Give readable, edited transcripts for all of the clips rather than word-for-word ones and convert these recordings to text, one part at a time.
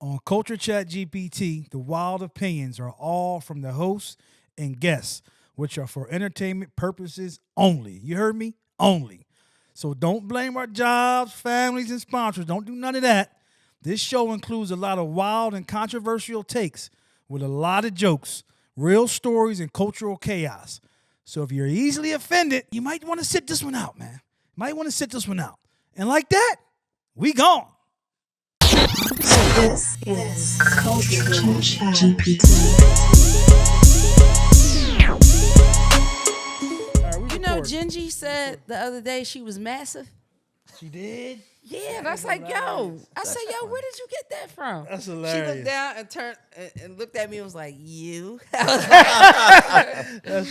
On Culture ChatGPT, the wild opinions are all from the hosts and guests, which are for entertainment purposes only. You heard me? Only. So don't blame our jobs, families, and sponsors. Don't do none of that. This show includes a lot of wild and controversial takes with a lot of jokes, real stories, and cultural chaos. So if you're easily offended, you might want to sit this one out, man. Might want to sit this one out. And like that, we gone. This is Culture ChatGPT. You know, Gingy said the other day she was massive. She did? Yeah, and I was like, yo. I said, yo, where did you get that from? That's She hilarious. looked down and turned and looked at me and was like, you. That's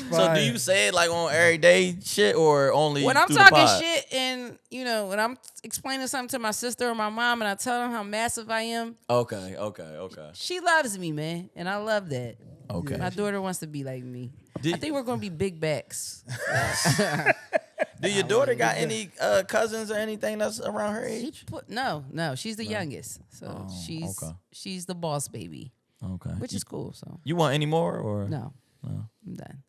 fine. So do you say it like on everyday shit or only When I'm through the talking pod? shit and, you know, when I'm explaining something to my sister or my mom and I tell them how massive I am, Okay. she loves me, man. And I love that. Okay. My daughter wants to be like me. I think we're going to be big backs. Do your daughter got any cousins or anything that's around her age? No, she's the youngest. So she's the boss baby, Okay. which is cool. So You want any more or? no, I'm done.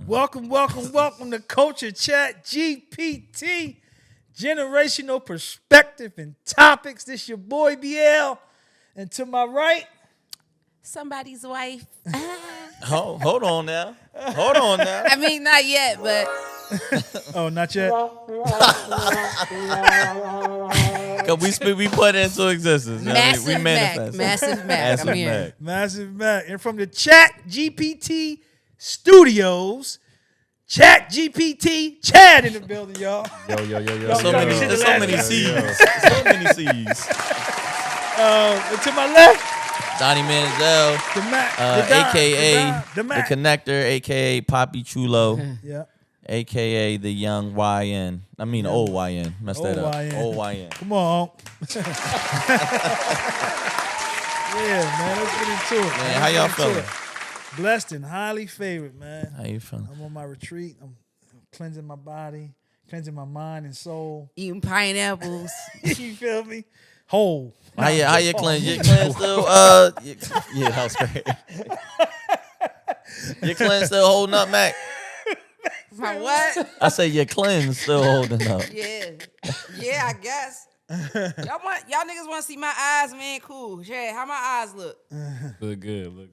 Welcome to Culture Chat GPT. Generational perspective and topics. This your boy BL. And to my right, Somebody's wife. Oh, hold on now. I mean, not yet, but oh, not yet. Cause we put it into existence. Massive we Mac. manifest. Massive Mac. Massive I'm here. Mac. Massive Mac. And from the Chat GPT studios, Chat GPT, Chad in the building, y'all. Yo. So many- There's so many C's. So many C's. And to my left, Donnie Manziel, the Mac. a.k.a. the the Mac. Connector, a.k.a. Poppy Chulo, Yeah. a.k.a. the young YN. I mean, old YN. Messed that up. YN. Old YN. Come on. Yeah, man. Let's get into it. Man, how y'all feeling? Blessed and highly favored, man. How you feeling? I'm on my retreat. I'm cleansing my body, cleansing my mind and soul. Eating pineapples. You feel me? Whole. How you cleanse? Your cleanse still yeah, that was great. Your cleanse still holding up, Mac? My what? I say your cleanse still holding up. Yeah, I guess. Y'all niggas want to see my eyes, man? Cool. Yeah, how my eyes look? Look good.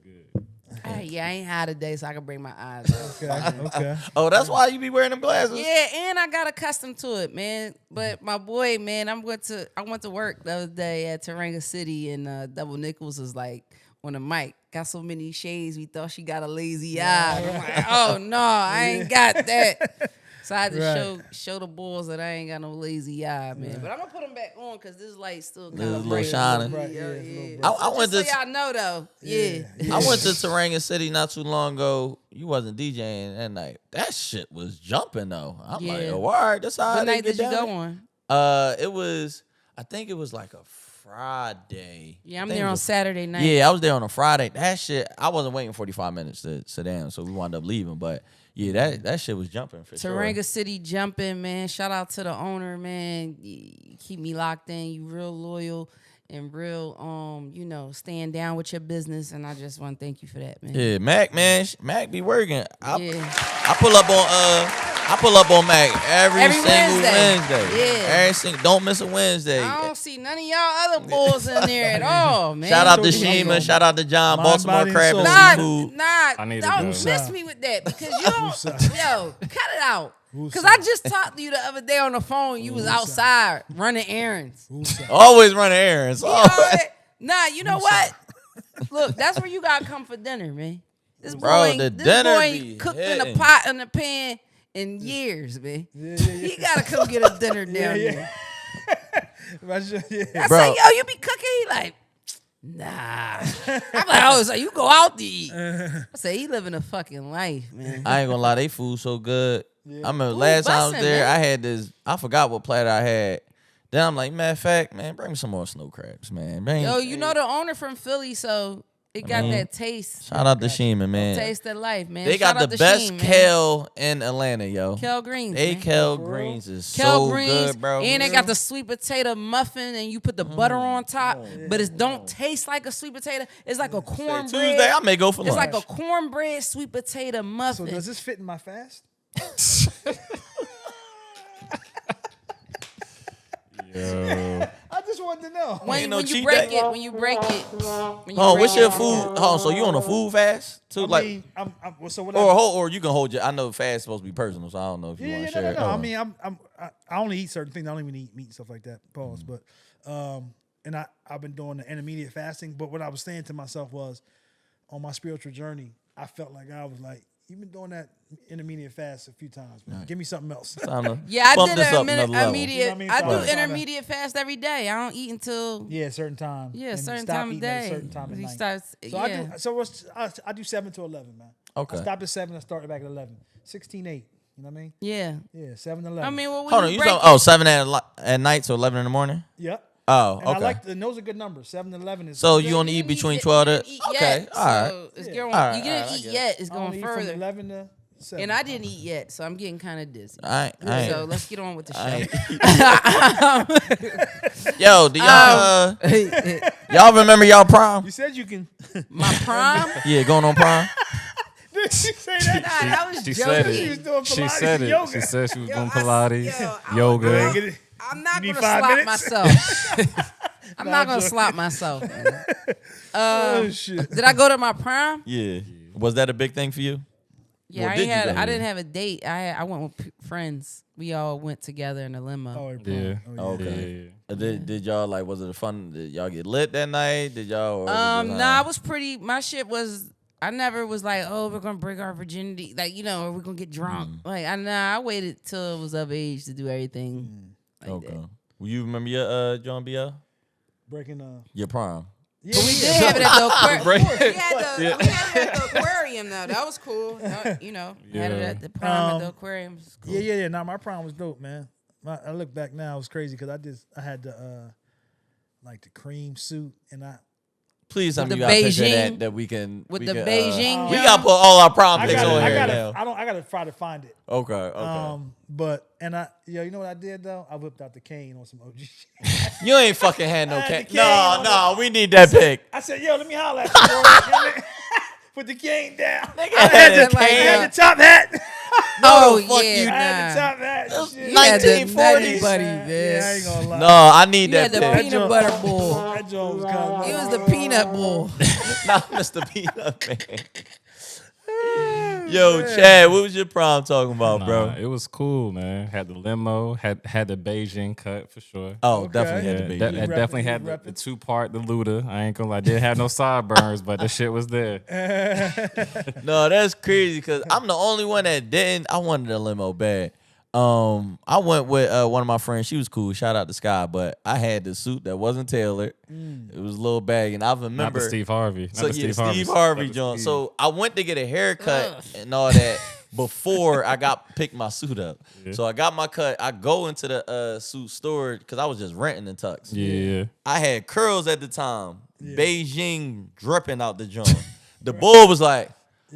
Yeah, I ain't high today, so I can bring my eyes up. Okay. Oh, that's why you be wearing them glasses? Yeah, and I got accustomed to it, man. But my boy, man, I went to work the other day at Teranga City, and Double Nichols was like on the mic. Got so many shades, we thought she got a lazy eye. I'm like, oh no, I ain't got that. So I had to show the boys that I ain't got no lazy eye, man. But I'm gonna put them back on because this light still kind This of little shining. Yeah. I went So to y'all know though. Yeah. I went to Teranga City not too long ago. You wasn't DJing that night. That shit was jumping though. I'm like, Yeah. oh, all right, that's how What they night get did you down go on? there. I think it was like a Friday. Yeah, I'm I think there it on was- Saturday night. Yeah, I was there on a Friday. That shit, I wasn't waiting 45 minutes to sit down, so we wound up leaving. But yeah, that shit was jumping for Teranga sure. City jumping, man. Shout out to the owner, man. You keep me locked in. You real loyal and real, staying down with your business. And I just want to thank you for that, man. Yeah, Mac, man, Mac be working. Yeah. I pull up on Mac every single Wednesday. Yeah. Don't miss a Wednesday. I don't see none of y'all other bulls in there at all, man. Shout out to Shima. Shout out to John. Mind, Baltimore body, and Crab soul. and Seafood. Nah, need to don't go. miss me with that because you don't, cut it out. Because I just talked to you the other day on the phone. You was outside running errands. Always running errands. Nah, you know what? Look, that's where you got to come for dinner, man. This boy, Bro, ain't- the this dinner boy be ain't cooked in a hitting. pot in a pan in years, man. He got to come get a dinner down there. I Bro. say, yo, you be cooking? He like, nah. I'm like, oh, so you go out to eat. I say, he living a fucking life, man. I ain't gonna lie, they food so good. I remember last time I was bussin', there, man. I had this. I forgot what platter I had. Then I'm like, matter of fact, man, bring me some more snow crabs, man. Yo, you know the owner from Philly, so It got that taste. Shout out to Sheeman, man. Taste of life, man. They got Shout out the to best Sheen, man. kale in Atlanta, yo. Kale greens. They man. kale greens is Kale so greens, good, bro. and they got the sweet potato muffin, and you put the butter on top, but it don't taste like a sweet potato. It's like a cornbread. Tuesday, I may go for It's lunch. like a cornbread sweet potato So muffin. does this fit in my fast? Yo. I just wanted to know. when, Ain't no when you cheat break day? it, when you break it. When you Oh, break what's your it. food? Oh, so you on a food fast too? I mean, well, so what or you can hold your. I know fast is supposed to be personal, so I don't know if you Yeah, want yeah, to share no. it. I mean, I only eat certain things. I don't even eat meat and stuff like that. Pause. But and I've been doing the intermediate fasting. But what I was saying to myself was, on my spiritual journey, I felt like I was like, you've been doing that intermediate fast a few times, man. Give me something else. Yeah, I Bump did this up an another level. immediate. You know what I mean? I So do I'm trying to- intermediate fast every day. I don't eat until Yeah, certain time. yeah, And certain stop time of eating at day. a certain time at He night. starts. So I do 7 to 11, man. Okay. I stopped at 7. I started back at 11. 16-8. You know what I mean? Yeah. Yeah, 7 to 11. I mean, well, when Hold on, you you break talking? Oh, 7 at night to 11 in the morning. Yep. Oh, And I okay. like and those are good numbers. 7 to 11 is. So Yeah, you only eat didn't between yet- 12 you to. didn't eat Okay, yet, all right. so it's Yeah. going, All right, you didn't all right, eat I yet. It's I going only eat from further. 11 to 7. And I didn't eat yet, so I'm getting kind of dizzy. I ain't. So let's get on with the I show. ain't. Yo, do y'all y'all remember y'all prom? You said you can. My prom? Yeah, going on prom. Did she say that? Nah, that was She joking. said She was it. doing She Pilates said and it. yoga. She said she was doing I- Pilates, yo, I- yoga. Get it? I'm not You going to need 5 slap minutes? myself. I'm not going to joking. slap myself. man. Oh shit. Did I go to my prom? Yeah. Was that a big thing for you? Yeah, Well, I, did ain't you had, go? I didn't have a date. I went with friends. We all went together in a limo. Oh, it Yeah. prom. Oh, Oh, yeah. okay. Yeah. Did y'all like? Was it fun? Did y'all get lit that night? Did y'all? Or was it, Nah, I was pretty. My shit was. I never was like, oh, we're gonna break our virginity, like or we're gonna get drunk. Like I waited till I was of age to do everything. Like Okay. that. Will you remember your John BL? Breaking Your prom. Yeah, But we yeah. did have it at the aquarium. Break- We had it at the aquarium though. That was cool. Had it at the prom at the aquarium. It was cool. Yeah. Now my prom was dope, man. I look back now, it was crazy because I had the like the cream suit and Please tell me the you got a picture of Beijing- that we can. with we the can, Beijing we jump. gotta put all our prom I pics gotta, on I here gotta, now. I gotta try to find it. Okay. Okay. But you know what I did though? I whipped out the cane on some OG shit. You ain't fucking had no I had cane. the cane on No, we need that pic. I said, yo, let me holler at you, bro. Put the cane down. I had had, the I had cane. the top hat. Oh fuck yeah, you. I had the nah. top hat. and shit. You had the 1940s. Nutty Buddy, Yeah, man. I ain't gonna lie. No, I need You had that the pic. peanut butter bull. That joint was kind of. It was the peanut bull. Not Mr. Peanut Man. Yo, Chad, what was your prom talking about, bro? Nah, it was cool, man. Had the limo, had the Beijing cut for sure. Oh, Okay. definitely had the Yeah, baby. that definitely You had repping? the 2-part, the Luda. I ain't gonna lie, didn't have no sideburns, but the shit was there. No, that's crazy because I'm the only one that didn't. I wanted a limo bad. I went with one of my friends. She was cool. Shout out to Sky, but I had the suit that wasn't tailored. It was a little bag, and I remember Not the Steve Harvey. Not So the yeah, Steve Harvey Not the joint. Steve. So I went to get a haircut and all that before I picked my suit up. Yeah. So I got my cut. I go into the suit store because I was just renting the tux. Yeah. I had curls at the time. Beijing dripping out the joint. The bull was like,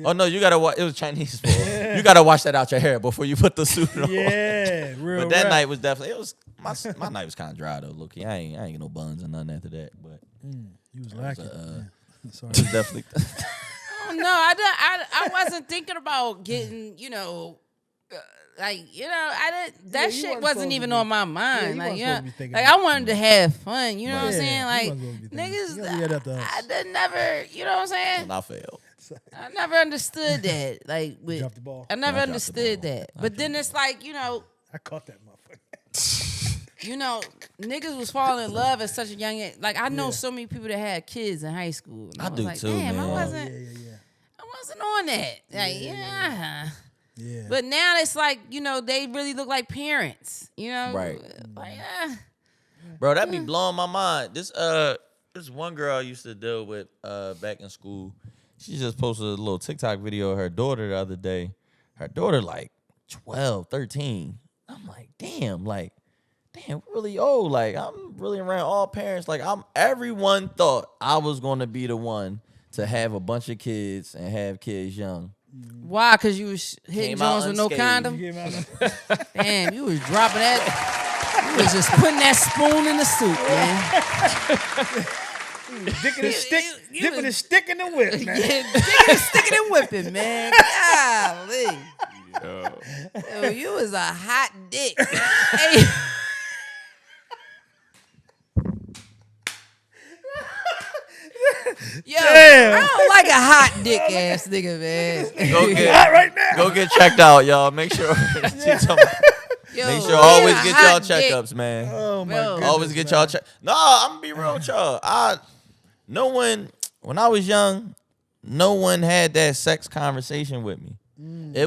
"Oh no, you gotta watch." It was Chinese bull. You gotta wash that out your hair before you put the suit on. Yeah, real. But that rap. night was definitely. It was my night was kind of dry though. Look, I ain't get no buns or nothing after that. But You was lacking. Sorry. it was definitely. Oh, no, I wasn't thinking about getting, I didn't. That you shit wasn't wasn't supposed even to be- on my mind. you like, wasn't supposed to be thinking like about I wanted to have fun. You know what I'm Yeah, saying? you Like wasn't supposed to be thinking. niggas, You gotta leave that up to us. I didn't never. You know what I'm saying? And I failed. I never understood that. Like, with, dropped the ball. I never I dropped the understood ball. that. But then it's like, I caught that motherfucker. niggas was falling in love at such a young age. Like I know so many people that had kids in high school. And I was do like, too, damn, man. I wasn't. Yeah. I wasn't on that. Like, yeah. Yeah. But now it's like, they really look like parents. Right. Like, Bro, that be blowing my mind. This one girl I used to deal with back in school. She just posted a little TikTok video of her daughter the other day. Her daughter like 12, 13. I'm like, damn, really old. Like, I'm really around all parents. Like, everyone thought I was gonna be the one to have a bunch of kids and have kids young. Why? Because you was hitting Came out Jones with no unscathed. condom? Yeah, man. Damn, you was dropping that. You was just putting that spoon in the soup, man. Dipping his stick, you dipping was- his stick in the whip, man. Yeah, sticking and whipping, man. Golly. Yo, you was a hot dick. Hey. Yo, Damn. I don't like a hot dick ass nigga, man. Go Hot get right now. go get checked out, y'all. Make sure. Yo, Make sure man, always a get hot y'all dick. checkups, man. Oh my Yo. goodness. Always get man. y'all check. No, I'm gonna be real with y'all. No one when I was young, no one had that sex conversation with me. They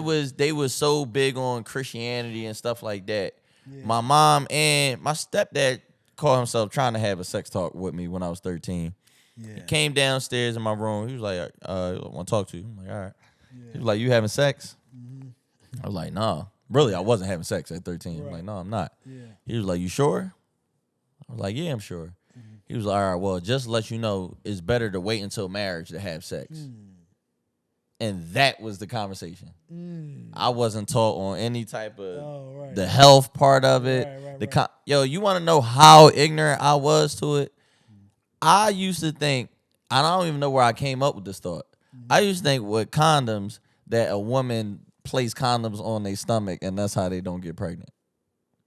was so big on Christianity and stuff like that. My mom and my stepdad called himself trying to have a sex talk with me when I was 13. Yeah. He came downstairs in my room. He was like, I want to talk to you. I'm like, all right. He was like, you having sex? I was like, nah. Really, I wasn't having sex at 13. I'm like, no, I'm not. Yeah. He was like, you sure? I was like, yeah, I'm sure. He was like, all right, well, just to let you know, it's better to wait until marriage to have sex. And that was the conversation. I wasn't taught on any type of the health part of it. Right. Yo, you want to know how ignorant I was to it? I used to think, and I don't even know where I came up with this thought. I used to think with condoms that a woman place condoms on their stomach and that's how they don't get pregnant.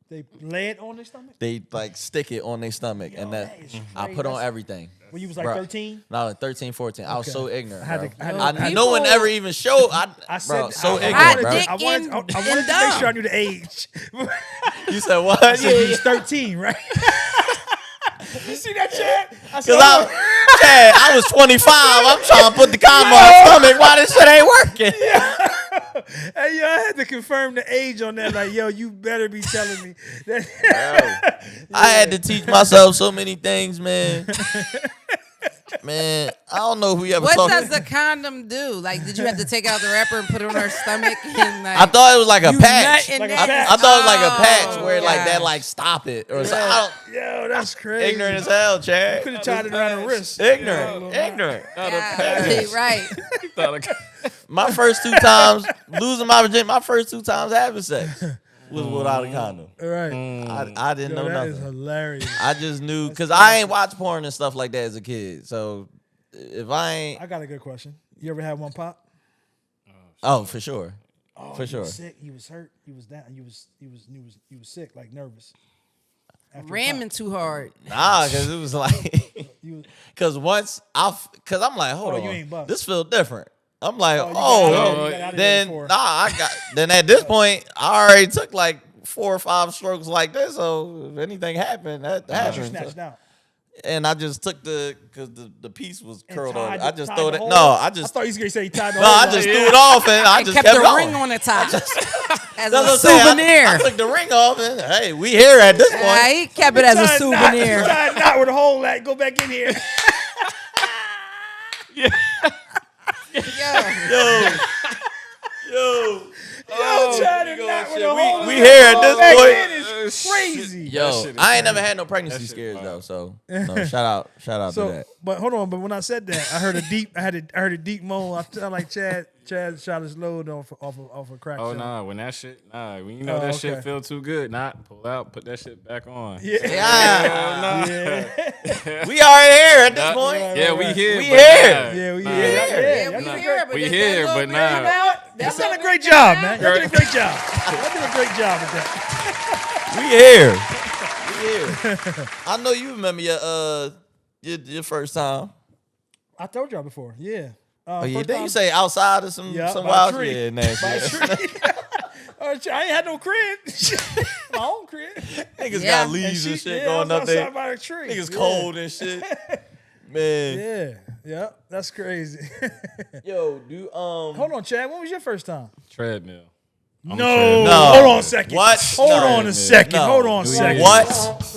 They lay it on their stomach? They like stick it on their stomach and that is I crazy. put on everything. When you was like Bruh. 13? No, like 13, 14. I was Okay. so ignorant, I had bro. to- I had to- No one People- ever even showed. I said, bro, so I ignorant, Hot bro. dick. I wanted and to make dumb. sure I knew the age. You said what? I said you was 13, right? You see that, Chad? I said, Because Chad, I was 25. I'm trying to put the condom on my stomach. Why this shit ain't working? hey, yo, I had to confirm the age on that. Like, yo, you better be telling me that. I had to teach myself so many things, man. Man, I don't know who you ever What talked does to. the condom do? Like, did you have to take out the wrapper and put it on her stomach? And like, I thought it was like a patch. nut in Like a that? patch. I thought it was like a patch Oh, where like that gosh. like stop it or something. I Yo, that's don't, crazy. ignorant as hell, Chad. Could have tied it around the wrist. Ignorant. Ignorant. Yeah, right. My first two times losing my virginity, my first two times having sex was without a condom. Right. I didn't Yo, know that is nothing. hilarious. I just knew because I ain't watch porn and stuff like that as a kid. So if I ain't, I got a good question. You ever had one pop? oh for sure, Oh, for you sure. was sick. You was hurt. You was down. You was sick, like nervous. After Ramming too hard. Nah, because it was like, You- because once because I'm like, hold Oh, on, you ain't buff. this feel different. I'm like, you got oh, out of there- you got out of there then before. then at this point, I already took like 4 or 5 strokes like this. So if anything happened, that you happened. snatched out. And I just took because the piece was And curled tied on. I the- just tied threw the it. hole? No, I I just thought you was gonna say he tied the no, hole I on. just threw it off and I And just kept kept the going. ring on the top as That's a what I'm saying. souvenir. I took the ring off and hey, we here at this point. Yeah, he kept it as a Tied knot- souvenir. tied knot with a hole at. Go back in here. Yeah. Yo, Yo, tied a knot with a hole. we in here it. at this Back point. in is crazy. Yo, I ain't never had no pregnancy scares though. So no, shout out to So, that. but hold on. But when I said that, I heard a deep. I heard a deep moan. I felt like Chad shot his load off a crack. Oh shot. nah, when that shit, when you know Oh, that okay. shit feel too good, pull out, put that shit back on. Yeah. Yeah, we already here at this point. Yeah, we here. We but here. nah, Yeah, we nah. here. Yeah, Y'all we did a here, great- but We that here, little but bit nah. about- Y'all that did a little great bit job, about- man. Y'all did a great job. Y'all did a great job with that. We here. I know you remember your first time. I told y'all before. Yeah. Oh yeah, first did time- you say outside of some Yeah, by a wild tree. shit? By a Niggas tree. I ain't had no crib. My own crib. got Yeah. leaves and she- shit yeah, going I up was there. outside by a tree. Niggas Yeah. cold and shit. Man, Yeah. That's crazy. yo, Hold on, Chad. When was your first time? Treadmill. On the No. treadmill. No. Hold on a second. What? Hold No. on a second. No. Hold on a second. What?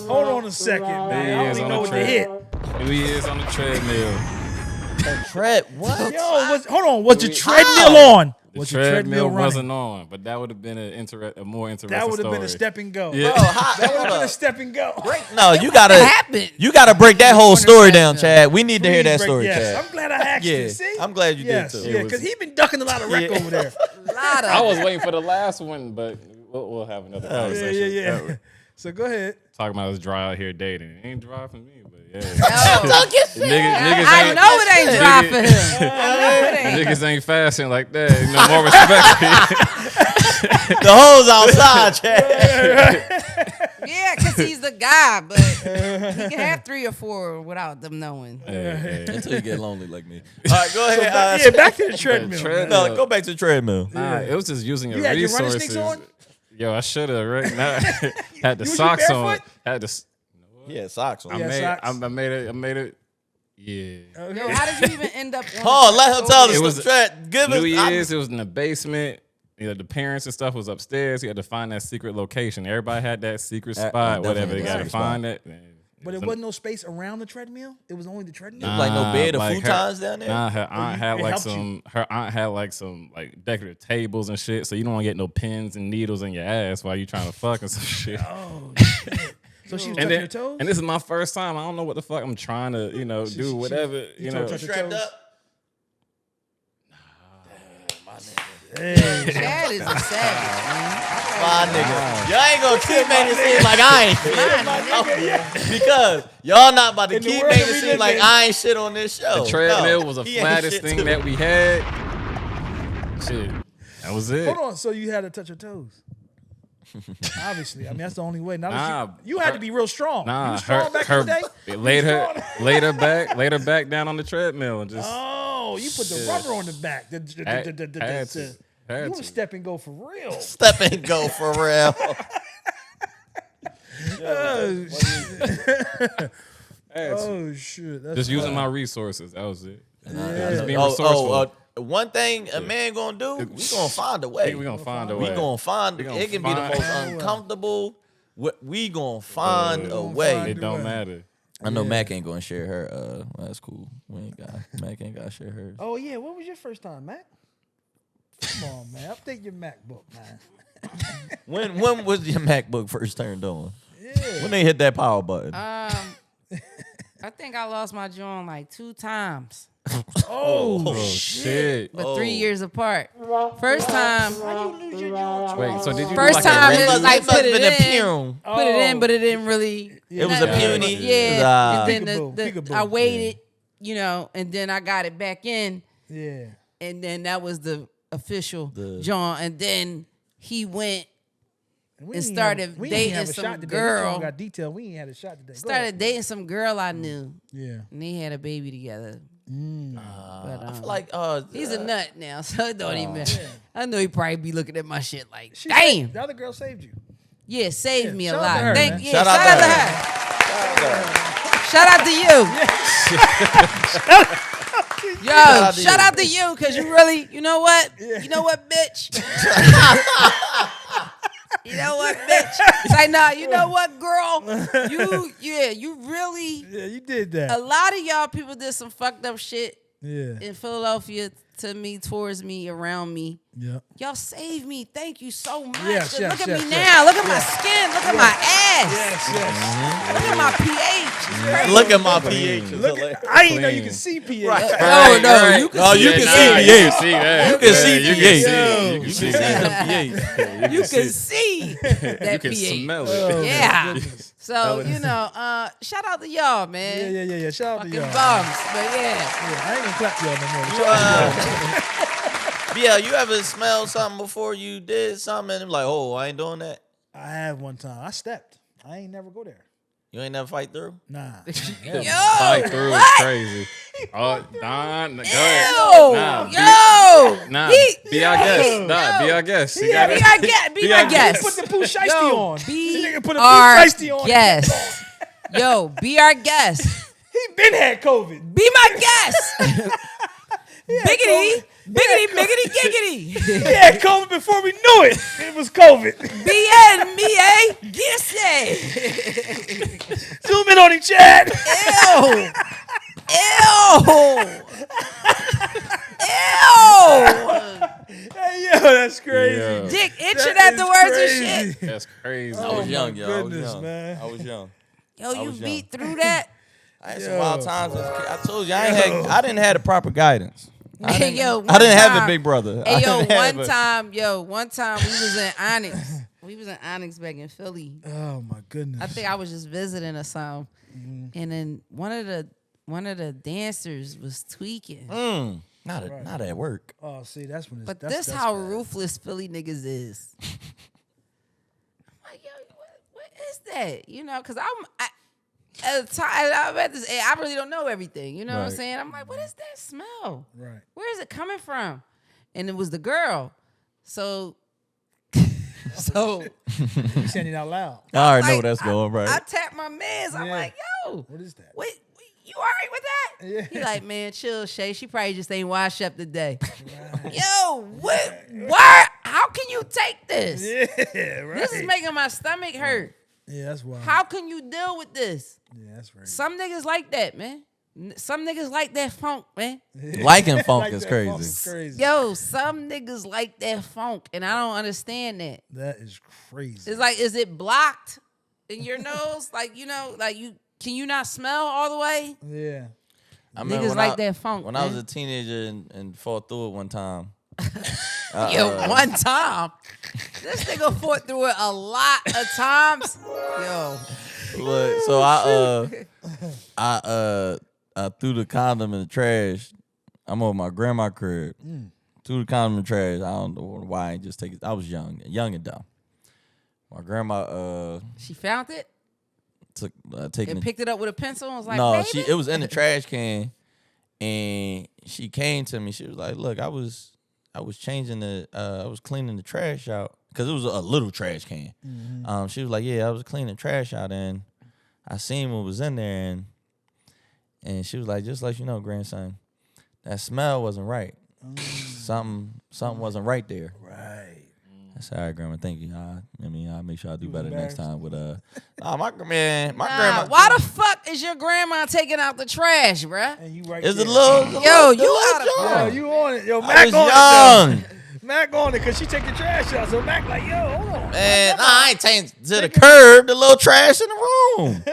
Hold on a second, man. I don't years even on know the what to hit. treadmill. 2 years on the treadmill. Tread? What? Yo, hold on. Was the treadmill on? The Was your treadmill treadmill wasn't on, but that would have been a more interesting That would have been a story. step and go. Yeah. Bro, how, That would hold have been a up. step and go. No, you That gotta happened. break that whole On the story down, treadmill. Chad. We need to hear that Please break- story, yes. Chad. I'm glad I asked Yeah, you. See? I'm glad you yes, did too. Yeah, because he been ducking a lot of wreck over there. Lot of I was waiting for the last one, but we'll have another Yeah, conversation. yeah. So go ahead. Talking about us dry out here dating. It ain't dry for me, but yeah. Don't get shit. Niggas I ain't- know it ain't dry for him. I know it ain't. Niggas ain't fasting like that. You know, more respect. The hoes outside, Chad. Yeah, because he's the guy, but he can have 3 or 4 without them knowing. Hey. Until you get lonely like me. All right, go ahead. Yeah, back to the treadmill. treadmill. No, go back to the treadmill. Nah, it was just using your You had your running resources. sneaks on? Yo, I should have right now. Had the You was socks on. barefoot? Had the. Yeah, socks on. I Yeah, made. socks. I made it. Yeah. Yo, how did you even end up on Oh, let him tell the It was story. Give New us. Year's. It was in the basement. You know, the parents and stuff was upstairs. You had to find that secret location. Everybody had that secret That- spot. definitely Whatever they the got to secret find it. But it wasn't no space around the treadmill? It was only the treadmill? Like no bed or like futons down there? Nah, her aunt had it like helped you. some. Her aunt had like some like decorative tables and shit. So you don't want to get no pins and needles in your ass while you trying to fuck and some shit. Oh, shit. So she was touching your toes? And this is my first time. I don't know what the fuck I'm trying to, do whatever. You know, told her Strapped toes? up. Chad is a savage, man. My nigga. Y'all ain't gonna keep making it seem like I ain't. Because y'all not about to In the keep world making that it we seem live like in. I ain't shit on this show. the treadmill No, was the he ain't flattest shit thing too. that we had. Shit, that was it. Hold on. So you had to touch her toes? Obviously. I mean, that's the only way. Now Nah, you had to be real strong. you Nah, was strong back in the day? it laid her back down on the treadmill and just Oh, you put the rubber on the back. had You to. want to step and go for real. Step and go for real. Oh, shit. That's just using my resources. That was it. Just being Oh, resourceful. one thing a man gonna do, we gonna find a way. We gonna find a We way. gonna find. We gonna It can be the find most a way. uncomfortable. We gonna find a way. It don't matter. I know Mac ain't gonna share her. Well, that's cool. Mac ain't gotta share hers. Oh, yeah. What was your first time, Mac? Come on, man. Update your MacBook, man. When was your MacBook first turned on? Yeah. When they hit that power button? I think I lost my joint like 2 times, Oh, Shit. but 3 years apart. First time, Wait, so did you First do like time a it regular- was like put it been a in. pume. put it in, but it didn't really. It was a nothing. puny. Yeah, and then Peekaboo. I waited, and then I got it back in, yeah. and then that was the official The- John, and then he went. We And ain't started have, we dating ain't have a some shot today. girl. We got detail. We ain't had a shot today. Go Started ahead. dating some girl I knew, Yeah. and they had a baby together. But I feel like he's a nut now, so it don't even matter. I know he probably be looking at my shit like, She damn. saved- the other girl saved you. Yeah, saved me a shout out lot. to her, Thank man. yeah, Shout shout, out out to to her. Shout out to you. Yo, shout out to you, because you really, you know what? You know what, bitch? You know what, bitch? It's like, nah, you know what, girl? You really, Yeah, you did that. a lot of y'all people did some fucked up shit Yeah. in Philadelphia to me, towards me, around me. Yeah. Y'all saved me. Thank you so much. Yes, yes, Look at yes, me yes. now. Look at my skin. Look at my ass. Yes, yes. Look at my pH. It's crazy. Look at my pH. Look at, I didn't know you could see pH. Oh, no. You can Oh, see you it. can Nah, see you pH. can see that. You can see you pH. can You can see see that. the pH. You can see that You can pH. smell Oh, it. Yeah. goodness. So, shout out to y'all, man. Yeah. Shout out to Fucking y'all. bums. But yeah. Yeah, I ain't gonna clap y'all no more. Shout out to y'all. Yeah, you ever smelled something before you did something and like, oh, I ain't doing that? I have one time. I stepped. I ain't never go there. You ain't never fight through? Nah. Yo. Fight through is What? crazy. Oh, Don, go Yo. ahead. Nah, be our guest. Nah, be our guest. You gotta- Be our guest. Be my guest. Put the Pooh Shiesty Yo, on. be This nigga put a Pooh our Shiesty on. guest. Yo, be our guest. He been had COVID. Be my guest. Biggity, biggity, biggity, giggity. He had COVID before we knew it. It was COVID. B-N-B-A, gissy. Zoom in on him, Chad. Ew. Ew. Ew. That's crazy. Yeah. Dick itching That at is the words crazy. and shit. That's crazy. I was my young, yo. I was goodness, young. man. I was young. Yo, you was beat young. through that? I had some wild times as a kid. I told you I didn't have the proper guidance. I didn't Yo, have a time- big brother. Hey, I yo, didn't have one time we was in Onyx. We was in Onyx back in Philly. Oh my goodness. I think I was just visiting or something. And then one of the dancers was tweaking. Not at work. Oh, see, that's when it's. But that's this how bad. ruthless Philly niggas is. I'm like, yo, what is that? You know, because at the time, I'm at this, I really don't know everything. You know what I'm Right. saying? I'm like, what is that smell? Right. Where is it coming from? And it was the girl. So, You saying it out loud. I already know like, where that's going, right? I tapped my mans. I'm Yeah. like, yo, What is that? wait, you all right with that? Yeah. He like, man, chill, Shay. She probably just ain't washed up today. Yo, what? How can you take this? Yeah, right. This is making my stomach hurt. Yeah, that's wild. How can you deal with this? Yeah, that's right. Some niggas like that, man. Some niggas like that funk, man. Liking funk Like is that crazy. funk is crazy. Yo, some niggas like that funk, and I don't understand that. That is crazy. It's like, is it blocked in your nose? Like, you know, like can you not smell all the way? Yeah. I remember Niggas when like that funk, When I was man. a teenager and fought through it one time. Yo, one time, this nigga fought through it a lot of times. Yo, Look, so I threw the condom in the trash. I'm over my grandma crib. Threw the condom in the trash. I don't know why I ain't just take it. I was young and dumb. My grandma she found it took taking and it. picked it up with a pencil and was like, No, baby. it was in the trash can, and she came to me. She was like, "Look, I was changing I was cleaning the trash out because it was a little trash can." She was like, "Yeah, I was cleaning the trash out, and I seen what was in there, and she was like, just like you know, grandson, that smell wasn't right. Something wasn't right there." Right. I said, "All right, grandma, thank you. I'll make sure I do better next embarrassed? time." With my grandma. Nah, why the fuck is your grandma taking out the trash, bruh? And you right It's a there. little. Yo, the you little out of jar. Yo, you on it. Yo, I Mac was on young. it. Though. Mac on it because she take the trash out. So Mac like, yo, hold on. Man, I ain't taking to the curb, the little trash in the room.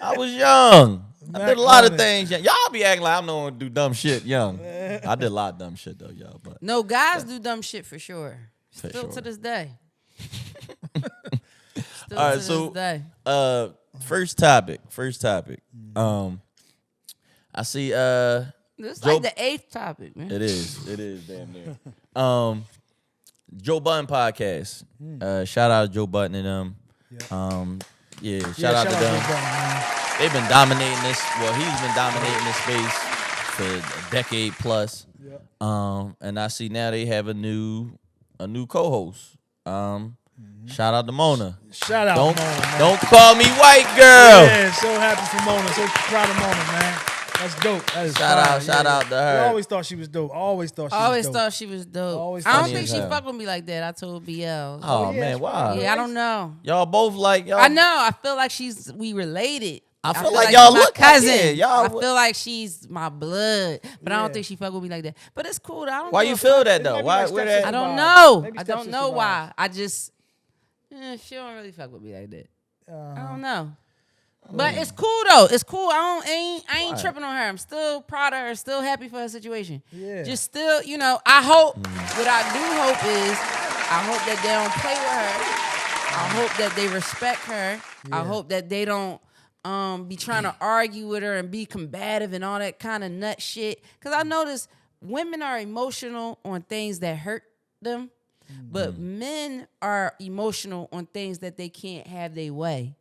I was young. I Mac did a lot of on it. things. Y'all be acting like I'm the one to do dumb shit young. I did a lot of dumb shit though, y'all. But No, guys do dumb shit for sure. For Still sure. to this day. Still all right, to so this day. first topic. I see This is Joe- like the 8th topic, man. it is damn near. Joe Budden podcast. Shout out to Joe Budden and them. Shout out to them. Joe Budden, man. They've been dominating this. Well, he's been dominating this space for a decade plus. Yep. And I see now they have a new co-host. Shout out to Mona. Shout out Don't Mona, man. don't call me white girl. Yeah, so happy for Mona. So proud of Mona, man. That's dope. That is Shout out to her. I always thought she was dope. Always thought she Always was dope. thought she was dope. Always I don't thought think she she was fuck with me like that. I told BL. Oh yeah, man, it's why? fine. Yeah, I don't know. Y'all both like y'all. I know. I feel like we related. I feel like y'all she's my look like cousin. it. Y'all I would- feel like she's my blood, but I Yeah. don't think she fuck with me like that. But it's cool. Though. I don't Why give you a feel fuck. that It though? might be Why? like Where stepsister that? I don't vibes. know. Maybe I don't stepsister know vibes. why. I just she don't really fuck with me like that. I don't know. But it's cool though. It's cool. I ain't Why? tripping on her. I'm still proud of her. Still happy for her situation. Yeah. Just still, I hope. What I do hope is, I hope that they don't play with her. I hope that they respect her. I hope that they don't be trying to argue with her and be combative and all that kind of nut shit. Cause I notice women are emotional on things that hurt them, but men are emotional on things that they can't have their way.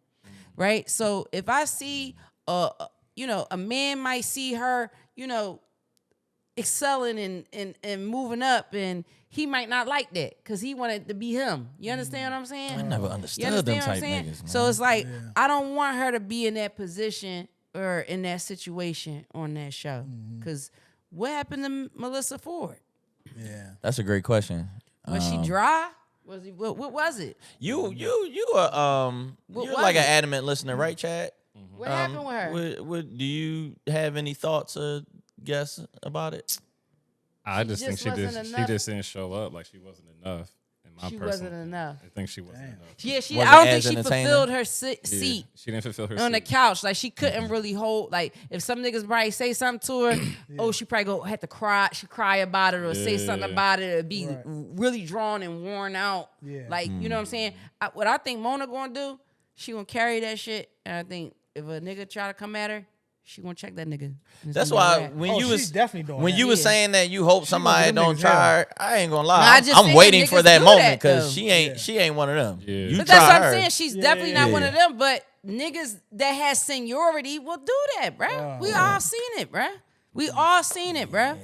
Right? So if I see a man might see her, excelling and moving up, and he might not like that because he wanted to be him. You understand what I'm saying? I never You understood understand them what I'm type saying? niggas. Man. So it's like I don't want her to be in that position or in that situation on that show. Because what happened to Melissa Ford? Yeah. That's a great question. Was she dry? Was he? What was it? You are What you're was like an it? adamant listener, right, Chad? What happened with her? Do you have any thoughts or guess about it? I just think just wasn't she enough. just didn't show up like she wasn't enough. In my She personal wasn't opinion. enough. I think she wasn't enough. Yeah, she. Wasn't I don't think as she entertaining? fulfilled her Yeah, seat she didn't fulfill her on the seat. couch. Like she couldn't really hold. Like if some niggas probably say something to her, oh, she probably have to cry. She cry about it or say something Yeah. about it or be Right. really drawn and worn out. Yeah. Like you know what I'm saying. What I think Mona gonna do, she gonna carry that shit. And I think if a nigga try to come at her, she gonna check that nigga. And it's That's gonna be why a wrap. when Oh, you she's was definitely doing when that. you was Yeah. saying that you hope somebody gonna give don't them niggas try hell. her, I ain't gonna lie. Nah, I just I'm think waiting them for niggas that do moment that, because though. she ain't one of them. Yeah. You But try that's what her. I'm saying. She's definitely not yeah. one of them. But niggas that has seniority will do that, bruh. We all seen it, bruh. We all seen it, bruh.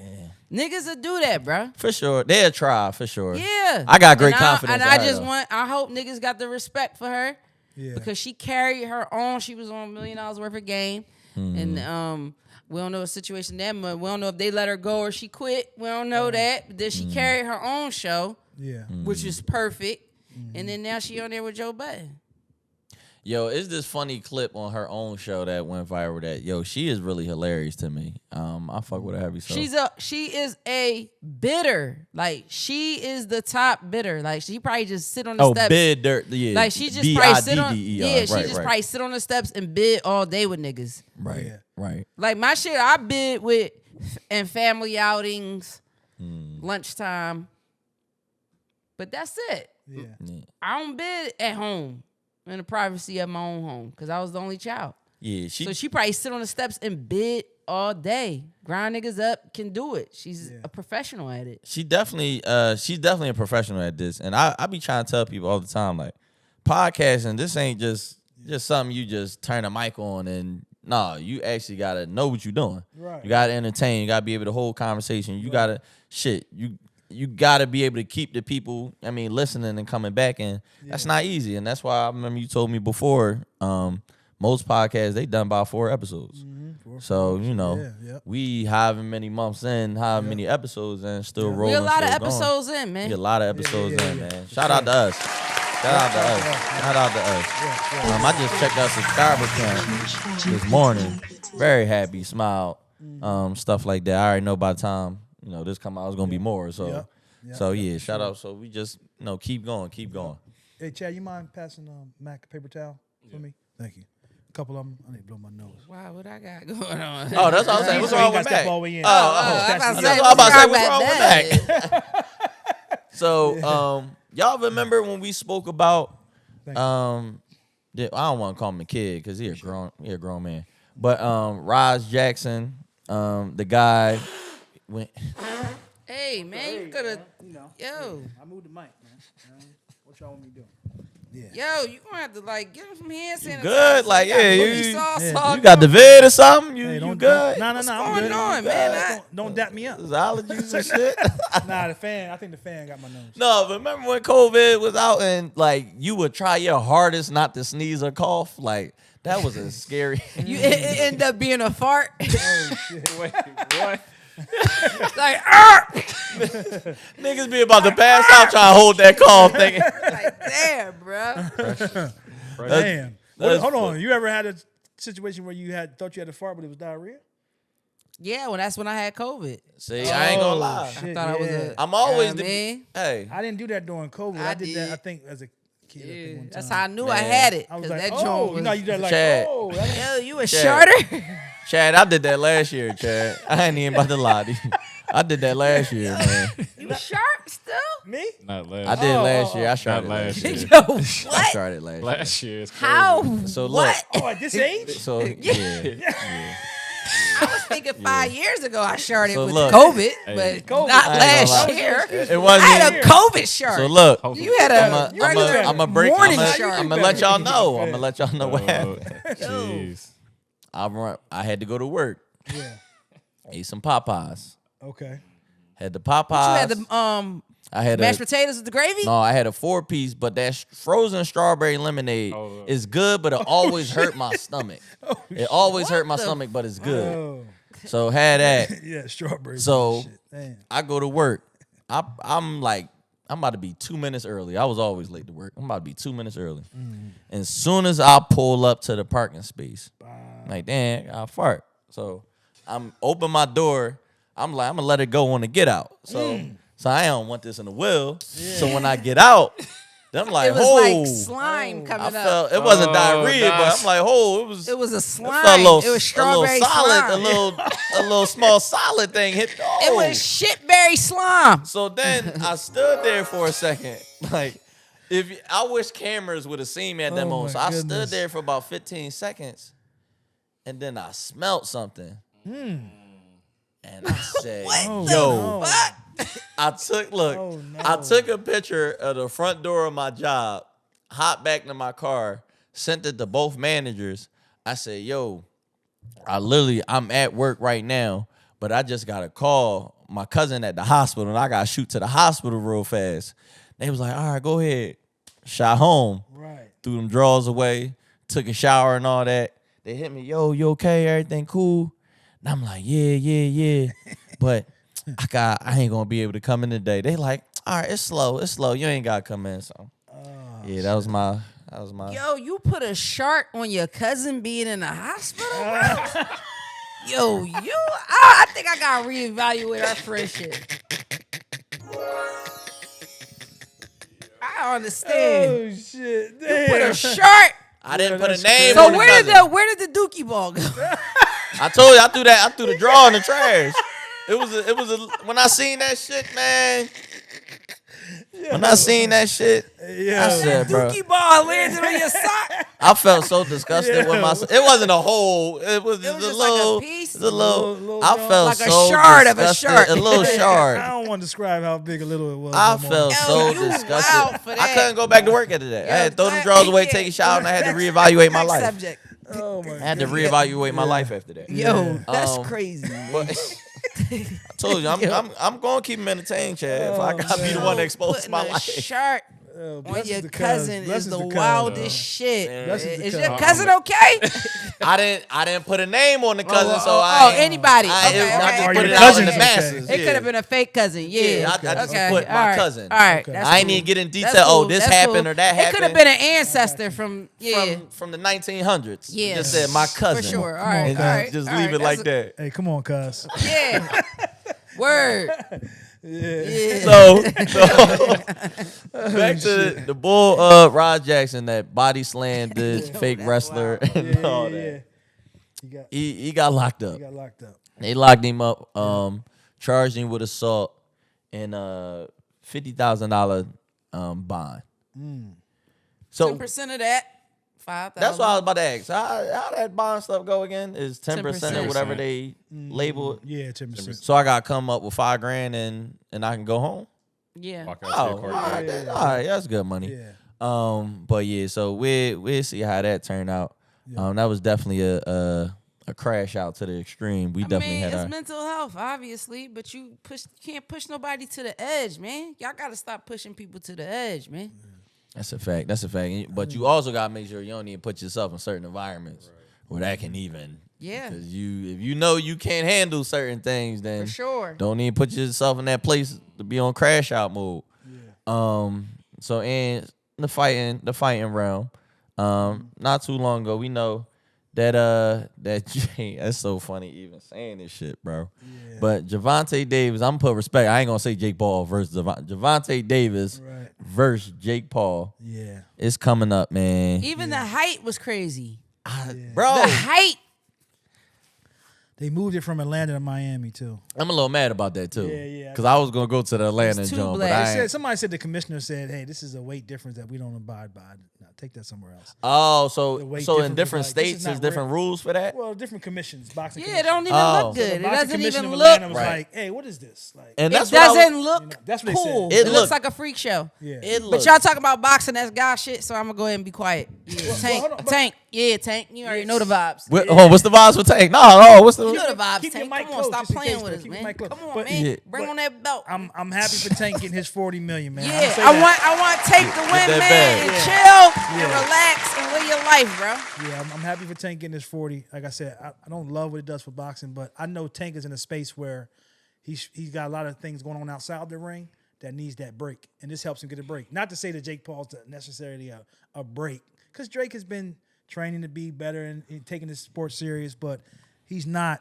Niggas will do that, bruh. For sure. They'll try, for sure. Yeah. I got great And confidence And in I her, just though. I hope niggas got the respect for her. Yeah. Because she carried her own. She was on $1 million worth of game. Mm-hmm. And we don't know the situation that much. We don't know if they let her go or she quit. We don't know that. But then she Mm-hmm. carried her own show, Yeah. which is perfect. And then now she on there with Joe Budden. Yo, it's this funny clip on her own show that went viral that, yo, she is really hilarious to me. I fuck with her heavy. So. She is a bidder. Like she is the top bidder. Like she probably just sit on the steps. bid dirt. Yeah. Like she just probably sit on. B-I-D-D-E-R. Yeah, she Right, just right. probably sit on the steps and bid all day with niggas. Right, Yeah. right. Like my shit, I bid with and family outings, Mm. lunchtime. But that's it. Yeah. I don't bid at home in the privacy of my own home because I was the only child. Yeah, So she probably sit on the steps and bid all day. Grind niggas up, can do it. She's a professional at it. she's definitely a professional at this. And I be trying to tell people all the time, like, podcasting, this ain't just something you just turn a mic on and nah, you actually gotta know what you're doing. Right. You gotta entertain, you gotta be able to hold conversation. You gotta you gotta be able to keep the people, listening and coming back, and that's not easy. And that's why I remember you told me before, most podcasts, they done about 4 episodes. So, we however many months in, however many episodes in, still rolling. We a lot of still going. episodes in, man. We a lot of episodes in, man. Shout out to us. Shout out to us. Shout out to us. I just checked our subscriber count this morning. Very happy, smiled, stuff like that. I already know by the time this come out, it's gonna be more. So, shout out. So we just keep going. Hey, Chad, you mind passing Mac a paper towel for me? Thank you. A couple of them. I need to blow my nose. Wow, what I got going on? Oh, that's what I'm saying. What's wrong with Step Mac? all the way in. I'm about to say, I'm about to say, what's about wrong with that? So, y'all remember when we spoke about Thank I don't want to call him a kid because he a grown man. But Roz Jackson, the guy went. Hey, man, you could have. Yo, I moved the mic, man. What y'all want me to do? Yeah. yo, you gonna have to give him some hand sanitizer. Good, like, You got yeah, booty you- sauce yeah. all You got the vid or something? You good? No, What's I'm going good. on, man? Don't dap me up. There's allergies and shit. Nah, the fan. I think the fan got my nose. No, but remember when COVID was out and like you would try your hardest not to sneeze or cough? Like that was a scary. It ended up being a fart. Oh shit. Wait, what? Like, Niggas be about to pass out trying to hold that cough thinking. damn, bro. Damn. that's Hold on. You ever had a situation where you thought you had a fart, but it was diarrhea? Yeah, well, that's when I had COVID. See, I ain't gonna Oh, lie. shit, I thought I was yeah. a. I'm always you know what I the mean? hey. I didn't do that during COVID. I I did that. did. I think as a kid. I think, Yeah, one that's time. how I knew I Man. had it. I was 'cause like, that joint oh, was, you know, you just like, Chad. oh, that yo, you a Chad. shorter? Chad, I did that last year, Chad. I ain't even about to lie to you. I did that last year, man. You short still? me? Not last. I did last year. I Not started last last year. year. Yo, I what? started last year. Last year is crazy. How? So look. What? Oh, at this age? So yeah. I was thinking 5 years ago I shorted So with look. COVID, Hey. but COVID. not I ain't gonna last lie. year. It I wasn't. had a COVID short. So look. Hopefully. You had a regular I'm a break. morning I'm short. gonna let y'all know. I'm gonna let y'all know what Oh, happened. jeez. I had to go to work. Yeah. Ate some Popeyes. Okay. Had the You had Popeyes. the I had mashed a potatoes with the gravy? no. I had a 4-piece, but that frozen strawberry lemonade Oh. is good, but it always hurt my stomach. It always hurt my the stomach, but it's good. Oh. So had that. Yeah, strawberries. So- and shit. Damn. I go to work. I'm about to be 2 minutes early. I was always late to work. I'm about to be 2 minutes early. And as soon as I pull up to the parking space, I'm like, damn, I fart. So I'm open my door. I'm like, I'm gonna let it go on the get out. So I don't want this in the will. So when I get out, then I'm like, It was oh, like slime coming I up. felt it wasn't diarrhea, but nice. I'm like, oh, it was. It was a It slime. felt a little, It was strawberry a little solid, slime. a little small solid thing hit. It Oh. was shitberry slime. So then I stood there for a second, like. I wish cameras would have seen me at that Oh, moment. So my I goodness. stood there for about 15 seconds, and then I smelt something. And I said, Oh, yo, no. I took no. I took a picture of the front door of my job, hopped back to my car, sent it to both managers. I said, yo, I'm at work right now, but I just got a call. My cousin at the hospital, and I got to shoot to the hospital real fast. They was like, all right, go ahead. Shot home. Right. Threw them drawers away, took a shower and all that. They hit me, yo, you okay? Everything cool? And I'm like, yeah. But I ain't gonna be able to come in today. They like, all right, it's slow. You ain't gotta come in. So yeah, that was my Yo, you put a shark on your cousin being in the hospital, bro? Yo, I think I gotta reevaluate our friendship. I don't understand. Oh shit! Put a shark. I didn't put a that's name So on the where cousin. did the dookie ball go? I told you I threw the drawer in the trash. It was when I seen that shit, man. When I seen that shit, Yeah. I said, bro, Dookie ball landed on your sock. I felt so disgusted with myself. It wasn't a hole. It was just just a like a little piece? It was a little. Little I dog. felt Like a so shard of a disgusted. shark. A little I shard. don't want to describe how big or little it was. I no more. felt Yo, so you wild disgusted. for I that. couldn't go back to work after that. I had to throw them that- drawers away, yeah. take a shower, and I had to reevaluate my Next life. subject. Oh my I had to God. reevaluate my life after that. Yo, that's Um, crazy. Man. But I told you, I'm going to keep him entertained, Chad. If I gotta be the one to expose Putting my a life. shark Oh, on blessings your to cuz. cousin is Blessings the to cuz. wildest shit. Blessings to Is cuz. your cousin okay? I didn't put a name on the cousin, so I ain't- anybody. I okay, just okay. put Your it out cousin in the is okay. masses. It yeah. could have been a fake cousin. Yeah. Yeah, I just okay. put my all right. cousin. All right. Okay. That's I ain't cool. even get in That's detail. cool. Oh, this That's happened cool. or that It could have happened. been an ancestor from From the 1900s. Yeah. It just said my cousin. For sure. All Come on, right. And All right. just all leave right. it like That's that. Hey, come on, cuz. Yeah. Word. Yeah. So back to the bull Rod Jackson that body slammed the fake that's wrestler wild. and all that. Yeah. He got locked up. He got locked up. They locked him up, charged him with assault and $50,000 bond. So 10% of that. 5,000. that's what I was about to ask. How that bond stuff go again? Is 10% or 10%. whatever they label it? Yeah, 10%. So I gotta come up with $5,000 and I can go home. Yeah. Walk out Oh, to the court. all right, that's good money. Yeah. But yeah, so we'll see how that turned out. That was definitely a crash out to the extreme. We definitely I mean, had it's our mental health, obviously, but you can't push nobody to the edge, man. Y'all gotta stop pushing people to the edge, man. That's a fact. But you also gotta make sure you don't even put yourself in certain environments where that can even. Yeah. Because if you know you can't handle certain things, then For sure. don't even put yourself in that place to be on crash out mode. So in the fighting realm, not too long ago, we know that Jay, that's so funny even saying this shit, bro. Yeah. But Gervonta Davis, I'm gonna put respect. I ain't gonna say Jake Paul versus Gervonta Davis versus Jake Paul. Yeah. It's coming up, man. Even the height was crazy. Bro, The height. They moved it from Atlanta to Miami too. I'm a little mad about that too. Yeah. Because I was gonna go to the Atlanta It's too joint, but black. I ain't. Somebody said the commissioner said, "Hey, this is a weight difference that we don't abide by. Now, take that somewhere else." Oh, The weight so in difference different is like, this is states, not there's different real. rules for that. Well, different commissions, boxing. Yeah, it don't even Oh. look So the good. It boxing doesn't commission even of look. Atlanta was Right. like, "Hey, what is this?" Like, And It that's what I was- doesn't look that's what they cool. said. It It looks look- like a freak show. yeah. It But looks. y'all talking about boxing, that's God shit, so I'm gonna go ahead and be quiet. Yeah. Tank, hold on, but- Tank. Yeah, Tank. You already know the vibes. What's the vibes for Tank? No, what's the? You know the vibes, Keep your Tank. mic Come on, close, stop just in playing case, with though. us, Keep your man. mic close. Come on, But- man. Yeah. Bring but on that belt. I'm happy for Tank getting his $40 million, man. Yeah, say I that. want Tank to win, that man, bag. and chill and relax and live your life, bro. Yeah, I'm happy for Tank getting his 40. Like I said, I don't love what it does for boxing, but I know Tank is in a space where he's got a lot of things going on outside the ring that needs that break, and this helps him get a break. Not to say that Jake Paul's necessarily a break, because Drake has been training to be better and taking this sport serious, but he's not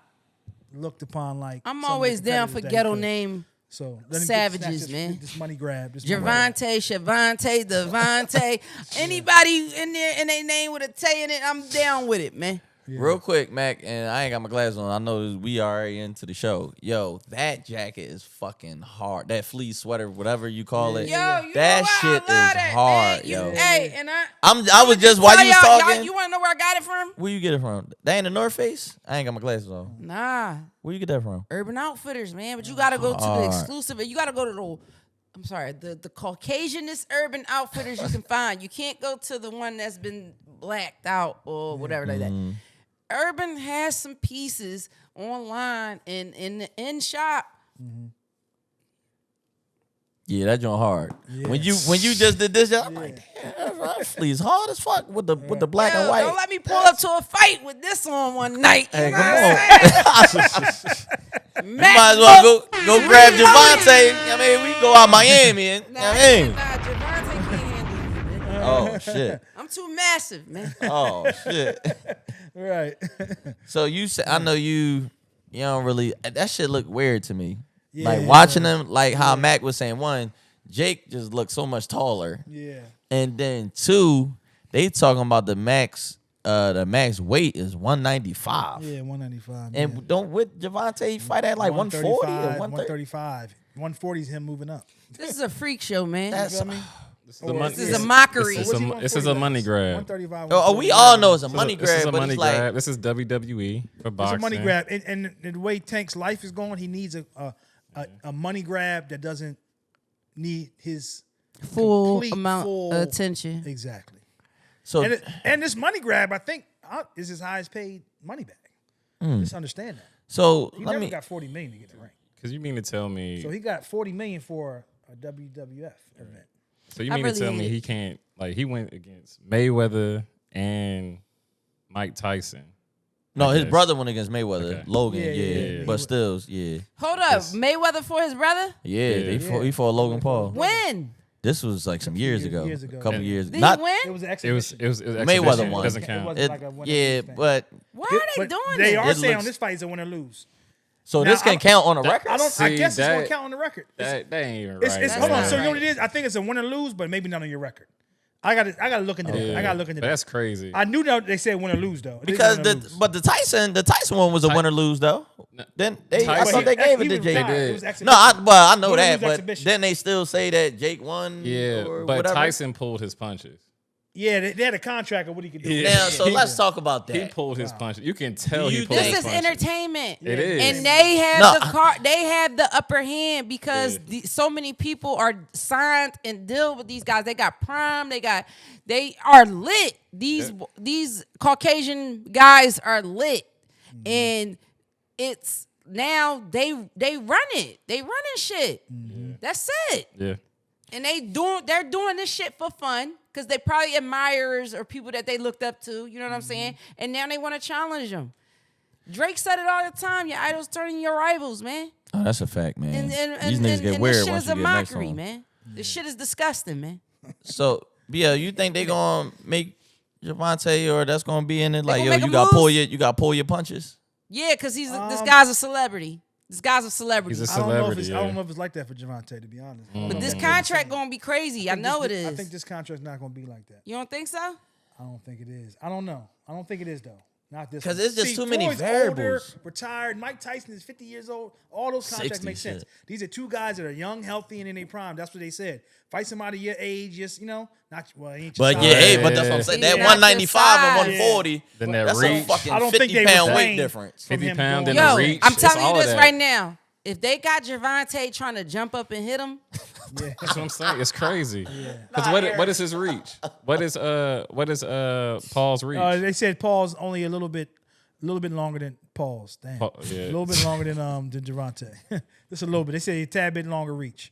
looked upon like I'm some of the always down for competitors that he ghetto could. name So let him savages, snatch this, man. This money grab. This money grab. Gervonta, Shavante, Devontae. Anybody in there and they name with a Tay in it, I'm down with it, man. Yeah. Real quick, Mac, and I ain't got my glasses on. I know we already into the show. Yo, that jacket is fucking hard. That fleece sweater, whatever you call it. Yo, you that know what? shit I love is that, hard, man. yo. Hey, and I I was just while tell you was y'all, talking. you want to know where I got it from? Where you get it from? That ain't the North Face? I ain't got my glasses on. Nah, Where you get that from? Urban Outfitters, man. But you got to go to the Hard. exclusive. You got to go to the Caucasianest Urban Outfitters you can find. You can't go to the one that's been blacked out or whatever like that. Urban has some pieces online and in shop. Yeah, that joint hard. When you just did this, I'm like, damn, that fleece hard as fuck with the black and white. Don't let me pull up to a fight with this on one night. Hey, You know come what I'm on. saying? You might as well go grab Gervonta. I mean, we go out Miami and Gervonta can't handle it, man. Oh shit. I'm too massive, man. Oh shit. Right. So you said I know you don't really that shit look weird to me. Yeah, Like watching them, like how Mac was saying, one, Jake just looked so much taller. Yeah. And then two, they talking about the max weight is 195. Yeah, 195. And yeah. don't with Gervonta fight at like 140 or 135. 140 is him moving up. This is a freak show, man. That's This is a mockery. This is a money grab. 135. oh, we all know it's a This money is a grab, but money it's like grab. This is WWE for It's boxing. a money grab, and the way Tank's life is going, he needs a money grab that doesn't need his full complete, amount full- of attention. exactly. so And this money grab, I think, is his highest paid money bag. Just understand that. so He let never me got 40 million to get the ring. Because you mean to tell me? So he got 40 million for a WWF event. So you I mean really to tell hate me it. he can't, like, he went against Mayweather and Mike Tyson. no, I his guess. brother went against Mayweather, Yeah, Okay. Logan, yeah, yeah. but still, yeah, Hold up, Mayweather for his brother? he fought Logan Paul. When? This was like some years ago, years ago. a couple years. Did Not he win? It was an It was exhibition. Mayweather exhibition. won. Doesn't It count. wasn't like a winner yeah, lose thing. but Why are they But doing they that? are It saying looks- on this fight is a win or lose. so Now, this can count on a record. I See, guess it's going that- to count on the record. That ain't even It's, right. it's, That's hold on. not So you know what right. it is? I think it's a win or lose, but maybe not on your record. I got to look into that. I got to look into that. That's crazy. I knew that they said win or lose though. It is Because win or lose. the Tyson one was a win or lose though. Then I Tyson- thought they gave it He to was Jake. retired. did. It was exhibition. No, I know Win or that, lose but exhibition. then they still say that Jake won. Yeah, or but whatever. Tyson pulled his punches. Yeah, they had a contract of what he could do. Yeah. Now, so let's talk about that. He pulled his punches. You can tell Do he you pulled think- his This is punches. entertainment. It is. And they have No, they have the upper hand because Yeah. so many people are signed and deal with these guys. They got Prime. They are lit. These Caucasian guys are lit, and it's now they run it. They running shit. That's it. Yeah. And they're doing this shit for fun because they probably admirers or people that they looked up to. You know what I'm saying? And now they want to challenge them. Drake said it all the time. Your idols turning your rivals, man. Oh, that's a fact, man. And These niggas get and weird this shit once is you a get next mockery, on. man. This shit is disgusting, man. So, yeah, you think they gonna make Gervonta or that's gonna be in it? Like, gonna yo, make you him gotta lose? pull your punches. Yeah, because this guy's a celebrity. This guy's a celebrity. He's a I don't know if celebrity. it's, yeah. I don't know if it's like that for Javante, to be honest. But this contract gonna be crazy. I know it is. I think this contract's not going to be like that. You don't think so? I don't think it is. I don't know. I don't think it is though. Not this. 'Cause one. it's just See, too many Floyd's variables. Older, retired. Mike Tyson is 50 years old. All those contracts 60 make sense. shit. These are two guys that are young, healthy, and in their prime. That's what they said. Fight somebody your age, just not well. He ain't your But size. yeah, hey, but that's what I'm saying. He's That not 195 and your 140, Then that that's a reach. fucking I don't think 50 they pound weight refrain difference. from 50 him pound doing in the Yo, reach. I'm It's telling all you this that. right now. If they got Gervonta trying to jump up and hit him, Yeah. That's what I'm saying. It's crazy. Because what is his reach? What is Paul's reach? They said Paul's only a little bit longer than Paul's. Damn. Yeah. A little bit longer than Gervonta. Just a little bit. They say a tad bit longer reach.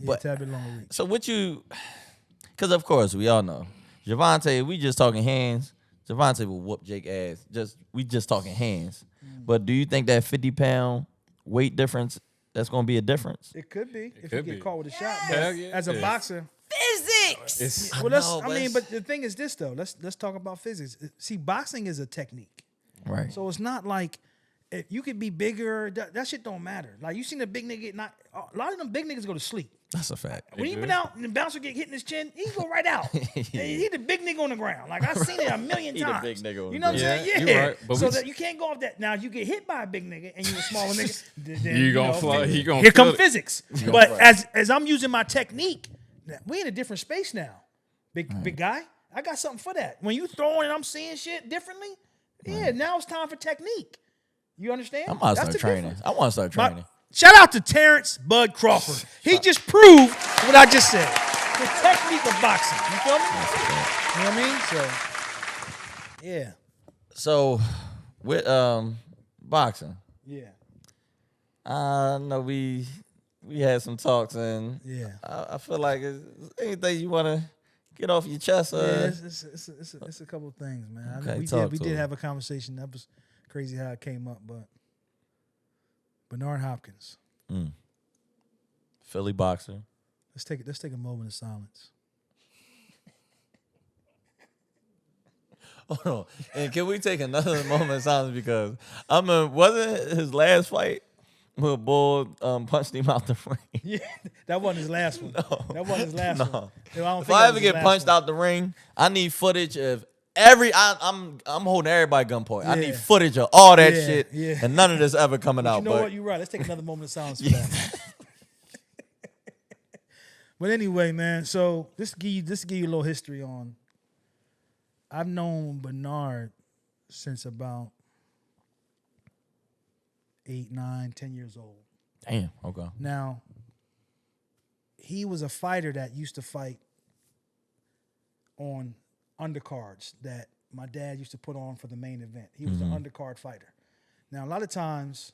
Yeah, But- a tad bit longer reach. So because of course we all know, Gervonta, we just talking hands. Gervonta will whoop Jake ass. We just talking hands. But do you think that 50-pound weight difference, that's gonna be a difference? It could be if you could get be. caught with a shot. Hell But yeah. as a boxer, physics. It's well, know, but but the thing is this though. Let's talk about physics. See, boxing is a technique. Right. So it's not like if you could be bigger, that shit don't matter. Like you seen a big nigga get knocked. A lot of them big niggas go to sleep. That's a fact. When he been out and the bouncer get hit in his chin, he go right out. He the big nigga on the ground. Like I've seen it a million He the times. big nigga on You the know what I'm ground. saying? Yeah, Yeah. you right. But So we- that you can't go off that. Now you get hit by a big nigga and you a smaller nigga. Then, You gonna fly- physics. he gonna Here feel come it. physics. gonna But fly. as I'm using my technique, we in a different space now. Big guy. I got something for that. When you throwing and I'm seeing shit differently, yeah, now it's time for technique. You understand? I'm about to That's start the training. difference. I want to start training. Shout out to Terrence Bud Crawford. He just proved what I just said. The technique of boxing. You feel me? You know what I mean? So, yeah. So with boxing, Yeah. I know we had some talks, and Yeah. I feel like is anything you want to get off your chest. Yeah, it's a couple of things, man. I know Okay, we talk did to have a conversation. That was crazy how it came up, but Bernard Hopkins. Philly boxer. Let's take a moment of silence. Hold on. And can we take another moment of silence because wasn't his last fight where Bull punched him out the ring? Yeah, that wasn't his last one. That wasn't his last one. No. I don't If think I that ever was his get last punched one. out the ring, I need footage of I'm holding everybody gunpoint. I need Yeah. footage of all that Yeah, shit, yeah. and none of this ever coming But out. you know but what? You're right. Let's take another moment of silence for that. But anyway, man. So this give you a little history on. I've known Bernard since about 8, 9, 10 years old. damn, okay, Now, he was a fighter that used to fight on undercards that my dad used to put on for the main event. He was an undercard fighter. Now, a lot of times,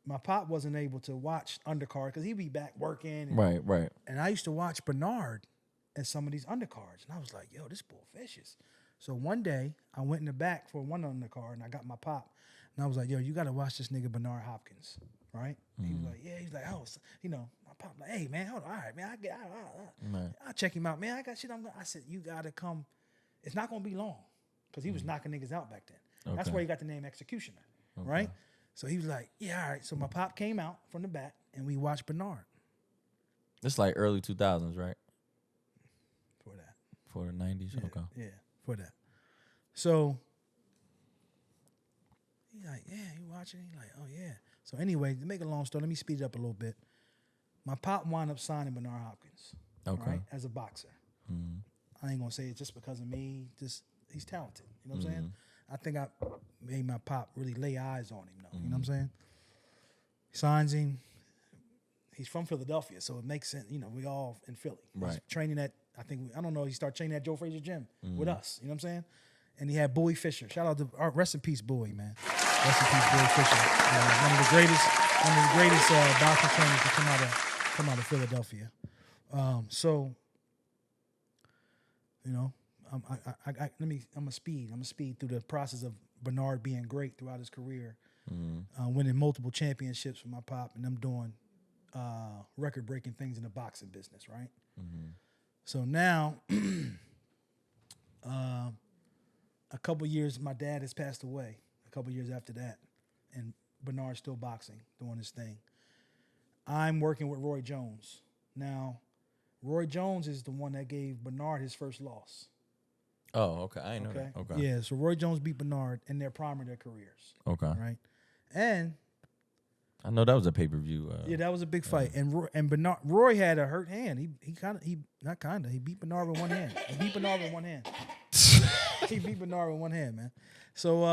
my pop wasn't able to watch undercard because he'd be back working. And, right. and I used to watch Bernard in some of these undercards. And I was like, yo, this bull vicious. So one day, I went in the back for one undercard, and I got my pop. And I was like, yo, you got to watch this nigga Bernard Hopkins, right? He was like, yeah. He's like, oh, my pop like, hey, man, hold on. All right, man, I'll check him out, man. I got shit. I said, you got to come. It's not going to be long because he was knocking niggas out back then. That's Okay. where he got the name Executioner, right? So he was like, yeah, all right. So my pop came out from the back, and we watched Bernard This like early 2000s, right? for that. For the 90s, Yeah, okay. yeah, for that. So he's like, yeah, you watching? He's like, oh yeah. So anyway, to make a long story, let me speed it up a little bit. My pop wound up signing Bernard Hopkins, Okay. right, as a boxer. I ain't gonna say it's just because of me. Just he's talented. You know what I'm saying? I think I made my pop really lay eyes on him. Though, you know what I'm saying? Signs him. He's from Philadelphia, so it makes sense. You know, we all in Philly. He's Right. training at, I don't know, he started training at Joe Frazier's gym with us. You know what I'm saying? And he had Bowie Fisher. Shout out to, rest in peace, Bowie, man. Rest in peace, Bowie Fisher. One of the greatest boxing trainers to come out of Philadelphia. So, you know, I'm gonna speed through the process of Bernard being great throughout his career, winning multiple championships for my pop, and them doing record-breaking things in the boxing business, right? So now, a couple years, my dad has passed away. A couple years after that, and Bernard's still boxing, doing his thing. I'm working with Roy Jones now. Roy Jones is the one that gave Bernard his first loss. Oh, okay. I ain't know Okay. that. Okay. Yeah. So Roy Jones beat Bernard in their prime of their careers. Okay. Right. And I know that was a pay-per-view. yeah, that was a big fight. And Roy had a hurt hand. He beat Bernard with one hand. He beat Bernard with one hand. He beat Bernard with one hand, man. So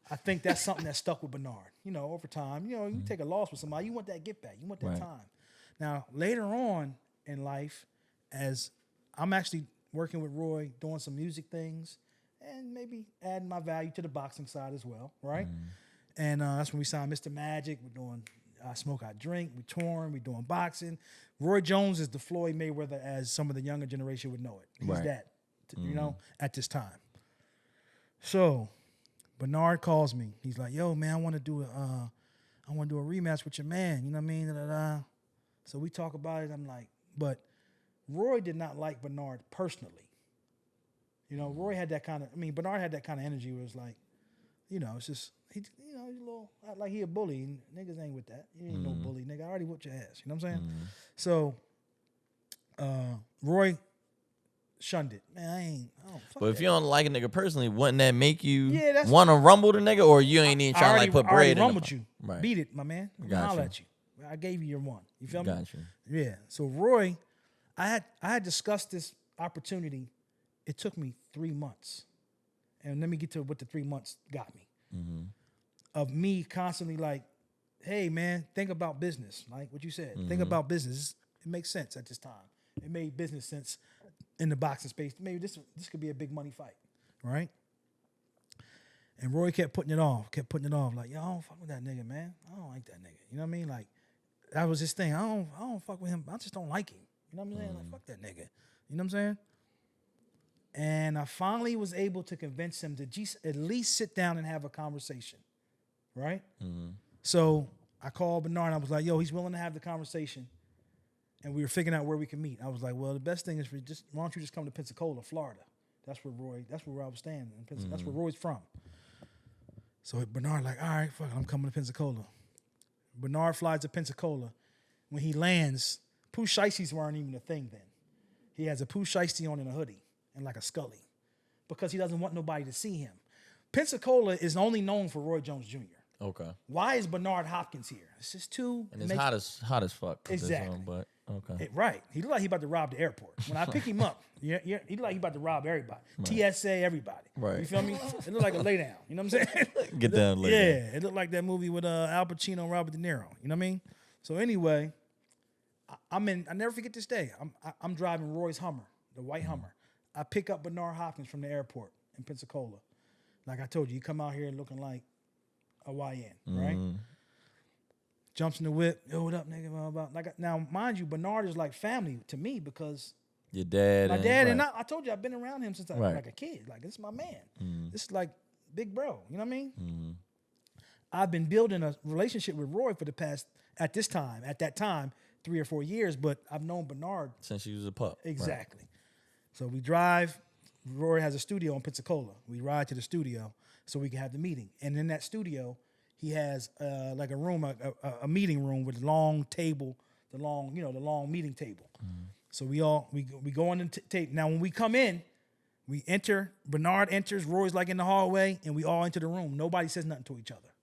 I think that's something that stuck with Bernard. You know, over time, you know, you take a loss with somebody, you want that get back. You want that Right. time. Now, later on in life, as I'm actually working with Roy, doing some music things, and maybe adding my value to the boxing side as well, right? And that's when we signed Mr. Magic. We're doing I Smoke, I Drink. We're touring. We're doing boxing. Roy Jones is the Floyd Mayweather, as some of the younger generation would know it. He's Right. that, you know, at this time. So Bernard calls me. He's like, "Yo, man, I want to do a rematch with your man." You know what I mean? Da-da-da. So we talk about it. I'm like, but Roy did not like Bernard personally. You know, Roy had that kind of. I mean, Bernard had that kind of energy where it was like, it's just he's a little act like he a bully. And niggas ain't with that. You ain't no bully, nigga. I already whooped your ass. You know what I'm saying? So, Roy shunned it. Man, I don't. Fuck But if that. you don't like a nigga personally, wouldn't that make you Yeah, want to rumble the nigga, or you ain't even trying to like put I already bread in? rumbled you. Right. Beat it, my man. I'm Got holler you. at you. I gave you your one. You feel me? Got you. Yeah. So Roy, I had discussed this opportunity. It took me 3 months, and let me get to what the 3 months got me. Of me constantly like, hey man, think about business. Like what you said, think about business. It makes sense at this time. It made business sense in the boxing space. Maybe this could be a big money fight, right? And Roy kept putting it off. Like, yo, I don't fuck with that nigga, man. I don't like that nigga. You know what I mean? Like, that was his thing. I don't fuck with him. I just don't like him. You know what I'm saying? Like, fuck that nigga. You know what I'm saying? And I finally was able to convince him to at least sit down and have a conversation, right? So I called Bernard and I was like, yo, he's willing to have the conversation. And we were figuring out where we could meet. I was like, well, the best thing is why don't you just come to Pensacola, Florida? That's where I was staying. That's where Roy's from. So Bernard like, all right, fuck it, I'm coming to Pensacola. Bernard flies to Pensacola. When he lands, Pooh Shiesties weren't even a thing then. He has a Pooh Shiesty on and a hoodie and like a Scully because he doesn't want nobody to see him. Pensacola is only known for Roy Jones Jr. Okay. Why is Bernard Hopkins here? It's just too... And it's hot as fuck. Exactly. But okay. Right. He looked like he about to rob the airport. When I pick him up, he looked like he about to rob everybody. Right. TSA, everybody. Right. You feel me? It looked like a lay down. You know what I'm saying? Get down later. Yeah. It looked like that movie with Al Pacino and Robert De Niro. You know what I mean? So anyway, I never forget this day. I'm driving Roy's Hummer, the white Hummer. I pick up Bernard Hopkins from the airport in Pensacola. Like I told you, he come out here looking like a YN, right? Jumps in the whip. Yo, what up, nigga? Blah, blah, blah. Like, now, mind you, Bernard is like family to me because your dad. my dad right. and I told you I've been around him since I was Right. like a kid. Like, this is my man. This is like big bro. You know what I mean? I've been building a relationship with Roy for the past, at that time, 3 or 4 years, but I've known Bernard Since you was a pup. exactly. Right. So we drive. Roy has a studio in Pensacola. We ride to the studio so we can have the meeting. And in that studio, he has like a room, a meeting room with a long table, the long meeting table. So we go on the tape. Now when we come in, we enter. Bernard enters. Roy's like in the hallway, and we all enter the room. Nobody says nothing to each other,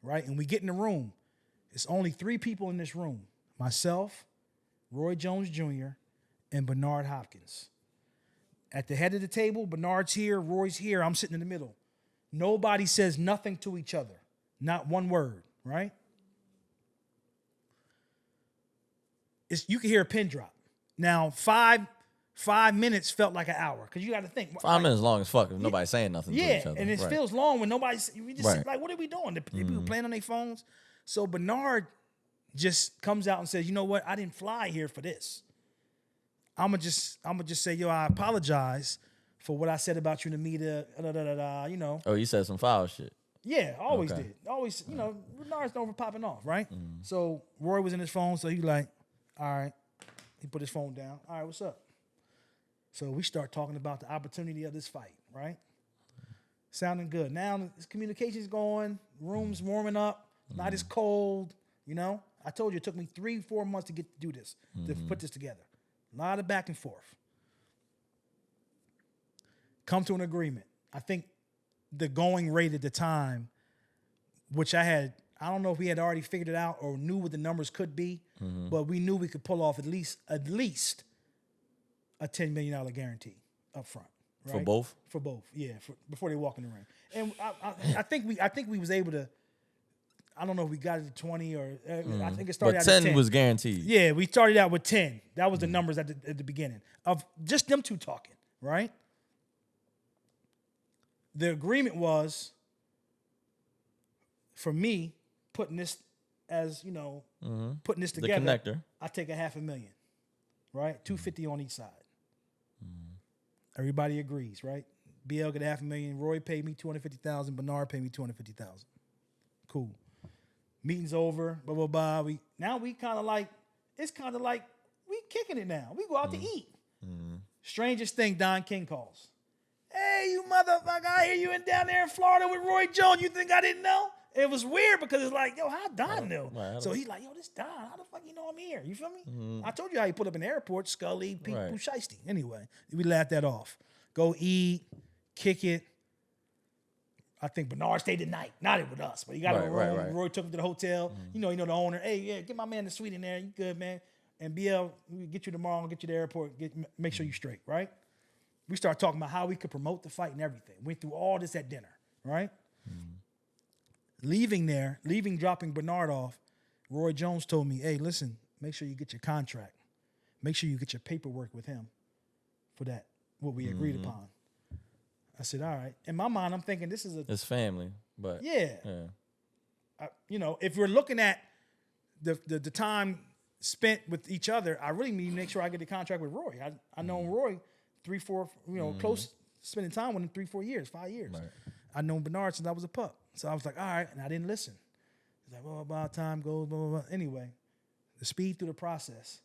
right? And we get in the room. It's only 3 people in this room: myself, Roy Jones Jr., and Bernard Hopkins. At the head of the table, Bernard's here, Roy's here. I'm sitting in the middle. Nobody says nothing to each other. Not one word, right? You can hear a pin drop. Now, 5 minutes felt like an hour because you got to think. 5 minutes long as fuck if nobody's saying nothing to each other. And it Right. feels long when nobody's. We just Right. like, what are we doing? The people playing on their phones. So Bernard just comes out and says, you know what? I didn't fly here for this. I'ma just say, yo, I apologize for what I said about you in the media. You know. Oh, you said some foul shit. Yeah, always Okay. did. Always, Bernard's known for popping off, right? So Roy was in his phone, so he like, all right. He put his phone down. All right, what's up? So we start talking about the opportunity of this fight, right? Sounding good. Now this communication's going, room's warming up, night is cold, I told you it took me 3-4 months to do this, to put this together. A lot of back and forth. Come to an agreement. I think the going rate at the time, which I don't know if we had already figured it out or knew what the numbers could be, but we knew we could pull off at least a $10 million guarantee up front. Right? For both? For both, yeah. Before they walk in the ring, and I think we was able to. I don't know if we got it to 20 or I think it started But out at 10 was guaranteed. Yeah, we started out with 10. That was the numbers at the beginning of just them two talking, right? The agreement was for me putting this as, putting this together. The connector. I take $500,000, right? $250 on each side. Everybody agrees, right? BL get $500,000. Roy paid me $250,000. Bernard paid me $250,000. Cool. Meeting's over. Blah blah blah. We kind of like we kicking it now. We go out to eat. Strangest thing, Don King calls. Hey, you motherfucker, I hear you down there in Florida with Roy Jones. You think I didn't know? It was weird because it's like, yo, how Don knew? So he's like, yo, this Don, how the fuck you know I'm here? You feel me? I told you how he put up in the airport, Scully, Pete Busheisty. Anyway, we laughed that off. Go eat, kick it. I think Bernard stayed the night. Not with us, but he got a room. Roy took him to the hotel. You know the owner. Hey, yeah, get my man the suite in there. You good, man? And BL, we'll get you tomorrow. I'll get you to the airport. Make sure you straight, right? We start talking about how we could promote the fight and everything. Went through all this at dinner, right? Leaving, dropping Bernard off, Roy Jones told me, hey, listen, make sure you get your contract. Make sure you get your paperwork with him for that, what we agreed upon. I said, all right. In my mind, I'm thinking this is It's family, but yeah. If we're looking at the time spent with each other, I really need to make sure I get the contract with Roy. I known Roy 3-4, close spending time with him 3-4 years, 5 years. Right. I known Bernard since I was a pup. So I was like, all right, and I didn't listen. He's like, well, about time goes, blah, blah, blah. Anyway, the speed through the process,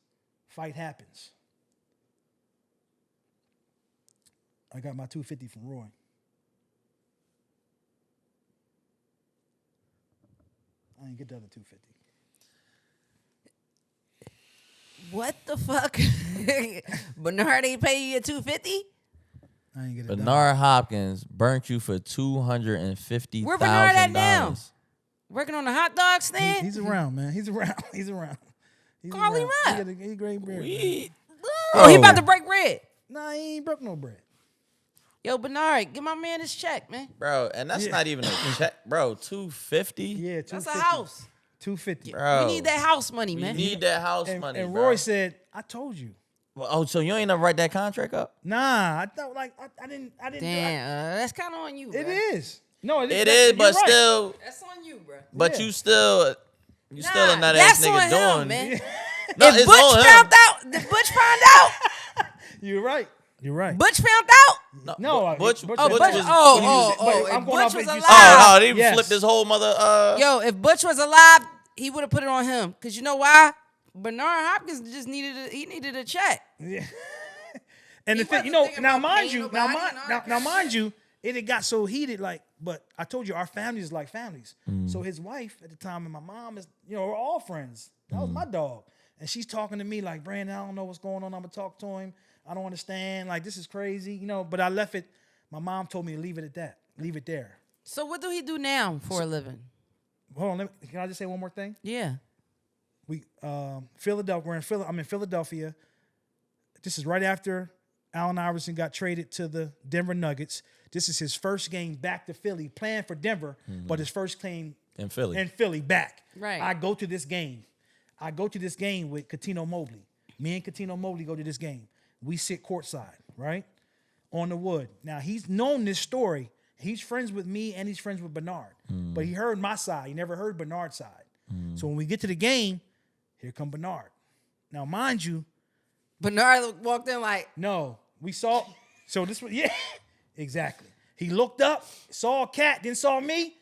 fight happens. I got my 250 from Roy. I didn't get the other 250. What the fuck? Bernard ain't pay you a $250? I ain't get it. Bernard Hopkins burnt you for $250,000. Where Bernard at now? Working on the hot dog stand? He's around, man. He's around. Call him up. He great bread. He about to break bread. Nah, he ain't broke no bread. Yo, Bernard, give my man his check, man. Bro, and that's not even a check. Bro, $250? Yeah, $250. That's a house. $250. Bro, We need that house money, man. We need that house money, and bro. Roy said, I told you. Well, so you ain't never write that contract up? Nah, I thought I didn't. Damn, that's kind of on you, bro. It is. No, It is, but right. still. That's on you, bro. But Yeah. you still a nut ass that's nigga on doing. him, man. No, If it's Butch on him. found out, did Butch find out? You're right. You're right. Butch found out? No, Butch Butch Oh, was. Butch. But If I'm going Butch off was what you alive. said. They Yes. flipped this whole mother. Yo, if Butch was alive, he would have put it on him. Cause you know why? Bernard Hopkins just needed a check. Yeah. And the He thing, wasn't you know, thinking now about mind paying you, nobody and all now mind you, it had got so heated, like, but I told you our families is like families. So his wife at the time and my mom is, we're all friends. That was my dog. And she's talking to me like, Brandon, I don't know what's going on. I'm gonna talk to him. I don't understand. Like, this is crazy, but I left it. My mom told me to leave it at that. Leave it there. So what do he do now for a living? Hold on, can I just say one more thing? Yeah. We Philadelphia. I'm in Philadelphia. This is right after Allen Iverson got traded to the Denver Nuggets. This is his first game back to Philly, playing for Denver, but his first game In Philly. back. Right. I go to this game. With Catino Mobley. Me and Catino Mobley go to this game. We sit courtside, right? On the wood. Now, he's known this story. He's friends with me and he's friends with Bernard. But he heard my side. He never heard Bernard's side. So when we get to the game, here come Bernard. Now, mind you, Bernard walked in like, no, we saw. So this was, yeah, exactly. He looked up, saw a cat, then saw me,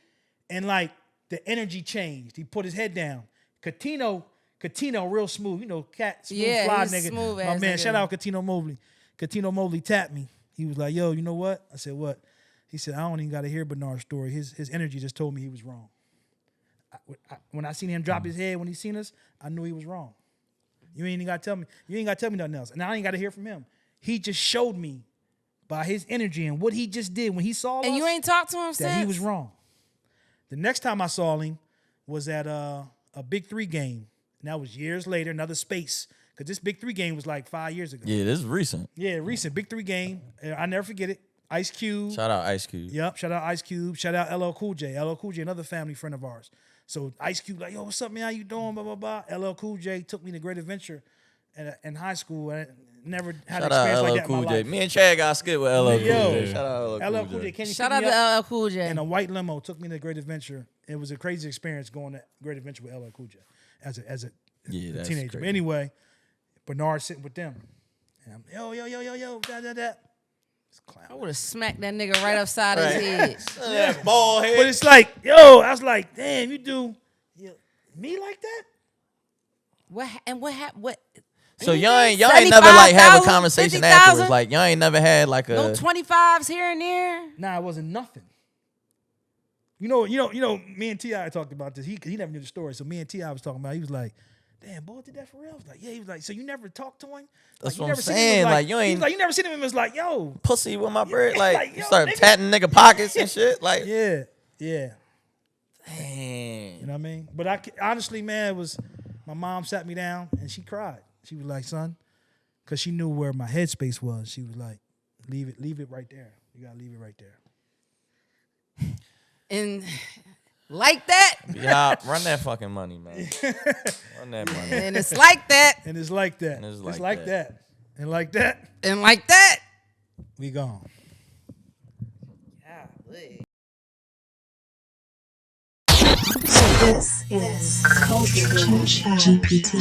and like the energy changed. He put his head down. Catino, real smooth. Cat, smooth, Yeah, fly he's nigga. smooth My ass man, nigga. shout out Catino Mobley. Catino Mobley tapped me. He was like, yo, you know what? I said, what? He said, I don't even got to hear Bernard's story. His energy just told me he was wrong. When I seen him drop his head when he seen us, I knew he was wrong. You ain't even got to tell me. You ain't got to tell me nothing else. And I ain't got to hear from him. He just showed me by his energy and what he just did when he saw us. and you ain't talked to him that since? he was wrong. The next time I saw him was at a Big 3 game. And that was years later, another space. Because this Big 3 game was like 5 years ago. Yeah, this is recent. Yeah, recent Big 3 game. I never forget it. Ice Cube. Shout out Ice Cube. Yep, shout out Ice Cube. Shout out LL Cool J. LL Cool J, another family friend of ours. So Ice Cube like, yo, what's up, man? How you doing? Blah, blah, blah. LL Cool J took me to Great Adventure in high school. I never had Shout an experience out like LL that in Cool my J. life. Me and Chad got skit with LL Cool Yo. J. Shout out LL LL Cool J. Can you Shout pick out me to up? LL Cool J. In a white limo, took me to Great Adventure. It was a crazy experience going to Great Adventure with LL Cool J as a Yeah, that's teenager. But crazy. anyway, Bernard sitting with them. And I'm, yo, da. It's a clown. I would have smacked that nigga right upside his head. That bald But head. it's like, yo, I was like, damn, you do me like that? What happened? So y'all ain't never like have a 75,000, conversation 50,000? afterwards. Like y'all ain't never had like a No 25s here and there. Nah, it wasn't nothing. Me and T.I. talked about this. He never knew the story. So me and T.I. was talking about it. He was like, damn, boy, did that for real? I was like, yeah. He was like, so you never talked to him? That's you what I'm never seen him saying. was Like, you he ain't was like, you never seen him and was like, yo. pussy with my bird. Like, like, you yo, start nigga. patting nigga pockets and shit. Like, Yeah. damn. You know what I mean? But honestly, man, it was my mom sat me down and she cried. She was like, son, because she knew where my headspace was. She was like, leave it right there. You gotta leave it right there. And like that. Yeah, run that fucking money, man. Run that money. And it's like that. And it's like that. And it's It's like like that. that. And like that, And like that. we gone. This is Culture ChatGPT.